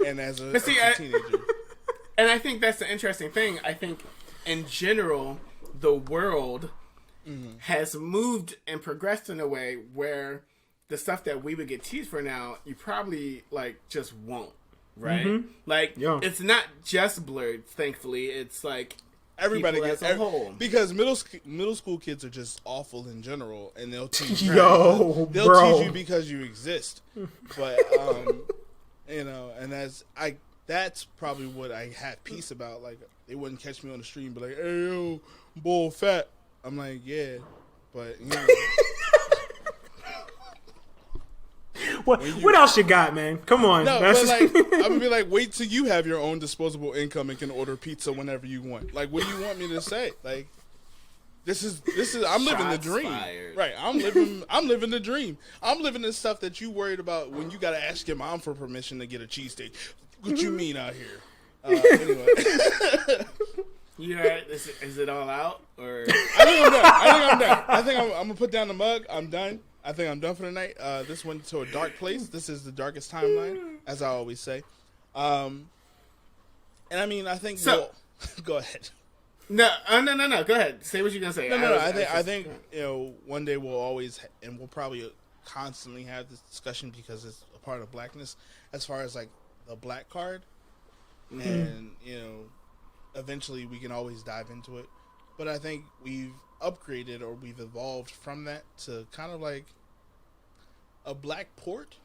and as a teenager.
And I think that's the interesting thing. I think in general, the world has moved and progressed in a way where the stuff that we would get teased for now, you probably like just won't, right? Mm-hmm. Like it's not just Blerd, thankfully. It's like
everybody
gets a whole,
because middle school kids are just awful in general, and they'll tease you.
They'll
tease you because you exist. But and that's probably what I had peace about. Like, they wouldn't catch me on the street and be like, hey, yo, bull fat. I'm like, yeah, but,
What else you got, man? Come on.
No, but like, I'm going to be like, wait till you have your own disposable income and can order pizza whenever you want. Like, what do you want me to say? Like, this is I'm living the dream.
Fired.
Right, I'm living the dream. I'm living the stuff that you worried about when you got to ask your mom for permission to get a cheesesteak. What you mean out here? Anyway.
Yeah, is it all out? Or
I think I'm done. I think I'm gonna put down the mug. I'm done. I think I'm done for the night. This went to a dark place. This is the darkest timeline, as I always say. And I mean, I think go ahead.
No. Go ahead. Say what you're gonna say.
No. I think one day we'll always and we'll probably constantly have this discussion because it's a part of blackness. As far as like the black card, and eventually we can always dive into it. But I think we've upgraded or we've evolved from that to kind of like a black passport,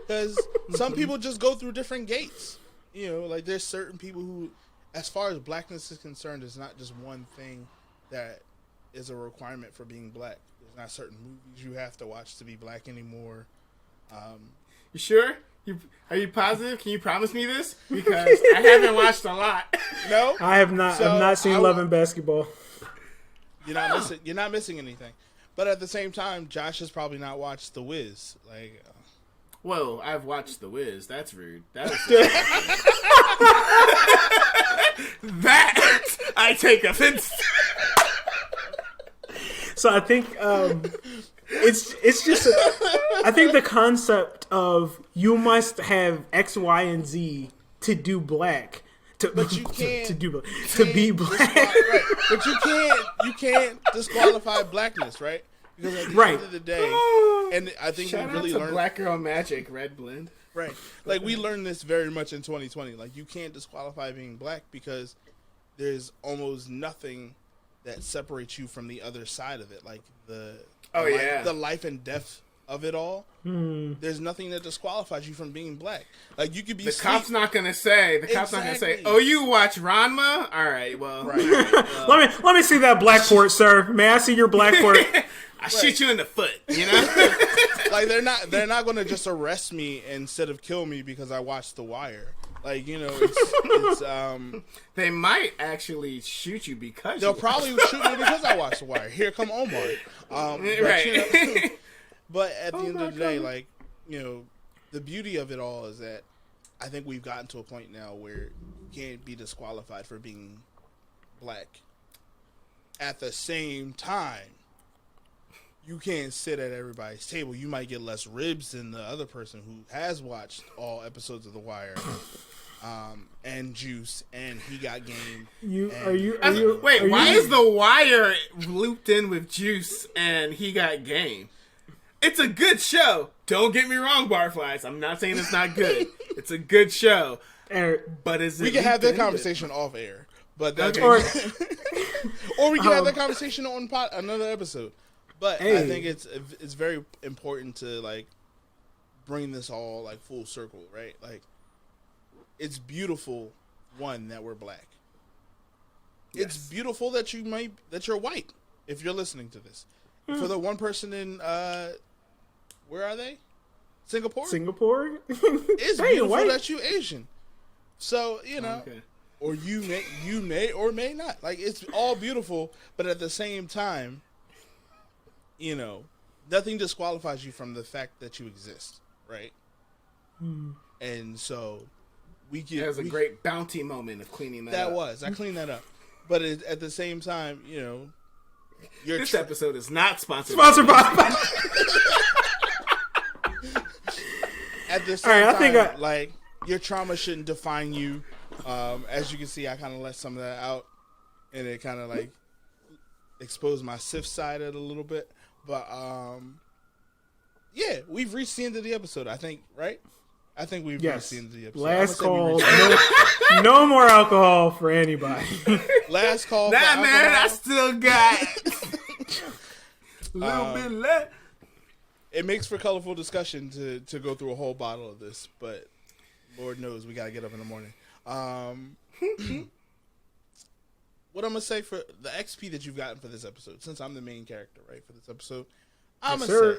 because some people just go through different gates. Like there's certain people who, as far as blackness is concerned, it's not just one thing that is a requirement for being black. There's not certain movies you have to watch to be black anymore.
You sure? Are you positive? Can you promise me this? Because I haven't watched a lot.
No,
I have not. I've not seen Love and Basketball.
You're not missing anything. But at the same time, Josh has probably not watched The Wiz. Like,
Whoa, I've watched The Wiz. That's rude. That was that I take offense.
So I think it's just I think the concept of you must have X, Y, and Z to do black.
But you can't
to be black.
Right. But you can't disqualify blackness, right? Because at the end of the day, and I think
Shout
we really
out to
learned
Black Girl Magic Red Blend.
Right. Like we learned this very much in 2020. Like you can't disqualify being black because there's almost nothing that separates you from the other side of it. Like the life and death of it all. There's nothing that disqualifies you from being black. Like you could be
the cop's not gonna say. The cop's not gonna say. Oh, you watch Ranma? All right. Well,
let me see that blackboard, sir. May I see your blackboard?
I shoot you in the foot. You know.
Like they're not gonna just arrest me instead of kill me because I watched The Wire. Like, you know, it's
they might actually shoot you because
they'll probably shoot me because I watched The Wire. Here come Omar.
Right.
You know, but at the end of the day, like, you know, the beauty of it all is that I think we've gotten to a point now where you can't be disqualified for being black. At the same time, you can't sit at everybody's table. You might get less ribs than the other person who has watched all episodes of The Wire, and Juice, and He Got Game.
Why is The Wire looped in with Juice and He Got Game? It's a good show. Don't get me wrong, Barflies. I'm not saying it's not good. It's a good show. But is it
we can have that conversation off air, but that's or we can have that conversation on another episode. But I think it's very important to like bring this all like full circle, right? Like it's beautiful, one, that we're black. Yes. It's beautiful that you're white if you're listening to this. For the one person in where are they? Singapore? It's beautiful white. That you Asian. So, you know, or you may or may not. Like it's all beautiful, but at the same time, you know, nothing disqualifies you from the fact that you exist, right? And so
That was a great bounty moment of cleaning that up.
I cleaned that up. But at the same time, you know,
this episode is not sponsored
by
at the same time, like your trauma shouldn't define you. As you can see, I kind of let some of that out, and it kind of like exposed my Sith side a little bit. But yeah, we've reached the end of the episode. I think, right? I think we've reached the end of the episode.
Last call. No more alcohol for anybody.
Last call.
Nah, for man, alcohol. I still got a little bit left.
It makes for colorful discussion to go through a whole bottle of this, but Lord knows we gotta get up in the morning. What I'm gonna say for the XP that you've gotten for this episode, since I'm the main character, right, for this episode, I'm gonna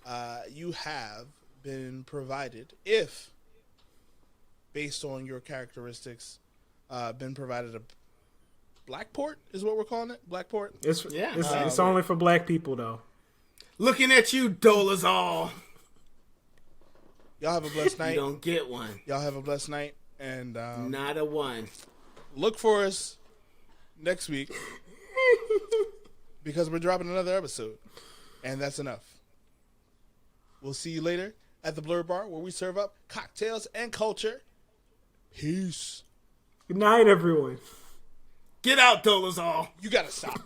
say you have been provided, if based on your characteristics, been provided a black port is what we're calling it. Black port.
It's only for black people though.
Looking at you, Dolazol.
Y'all have a blessed night.
You don't get one.
Y'all have a blessed night, and
not a one.
Look for us next week because we're dropping another episode, and that's enough. We'll see you later at the Blerd Bar, where we serve up cocktails and culture. Peace.
Good night, everyone.
Get out, Dolazol.
You gotta stop.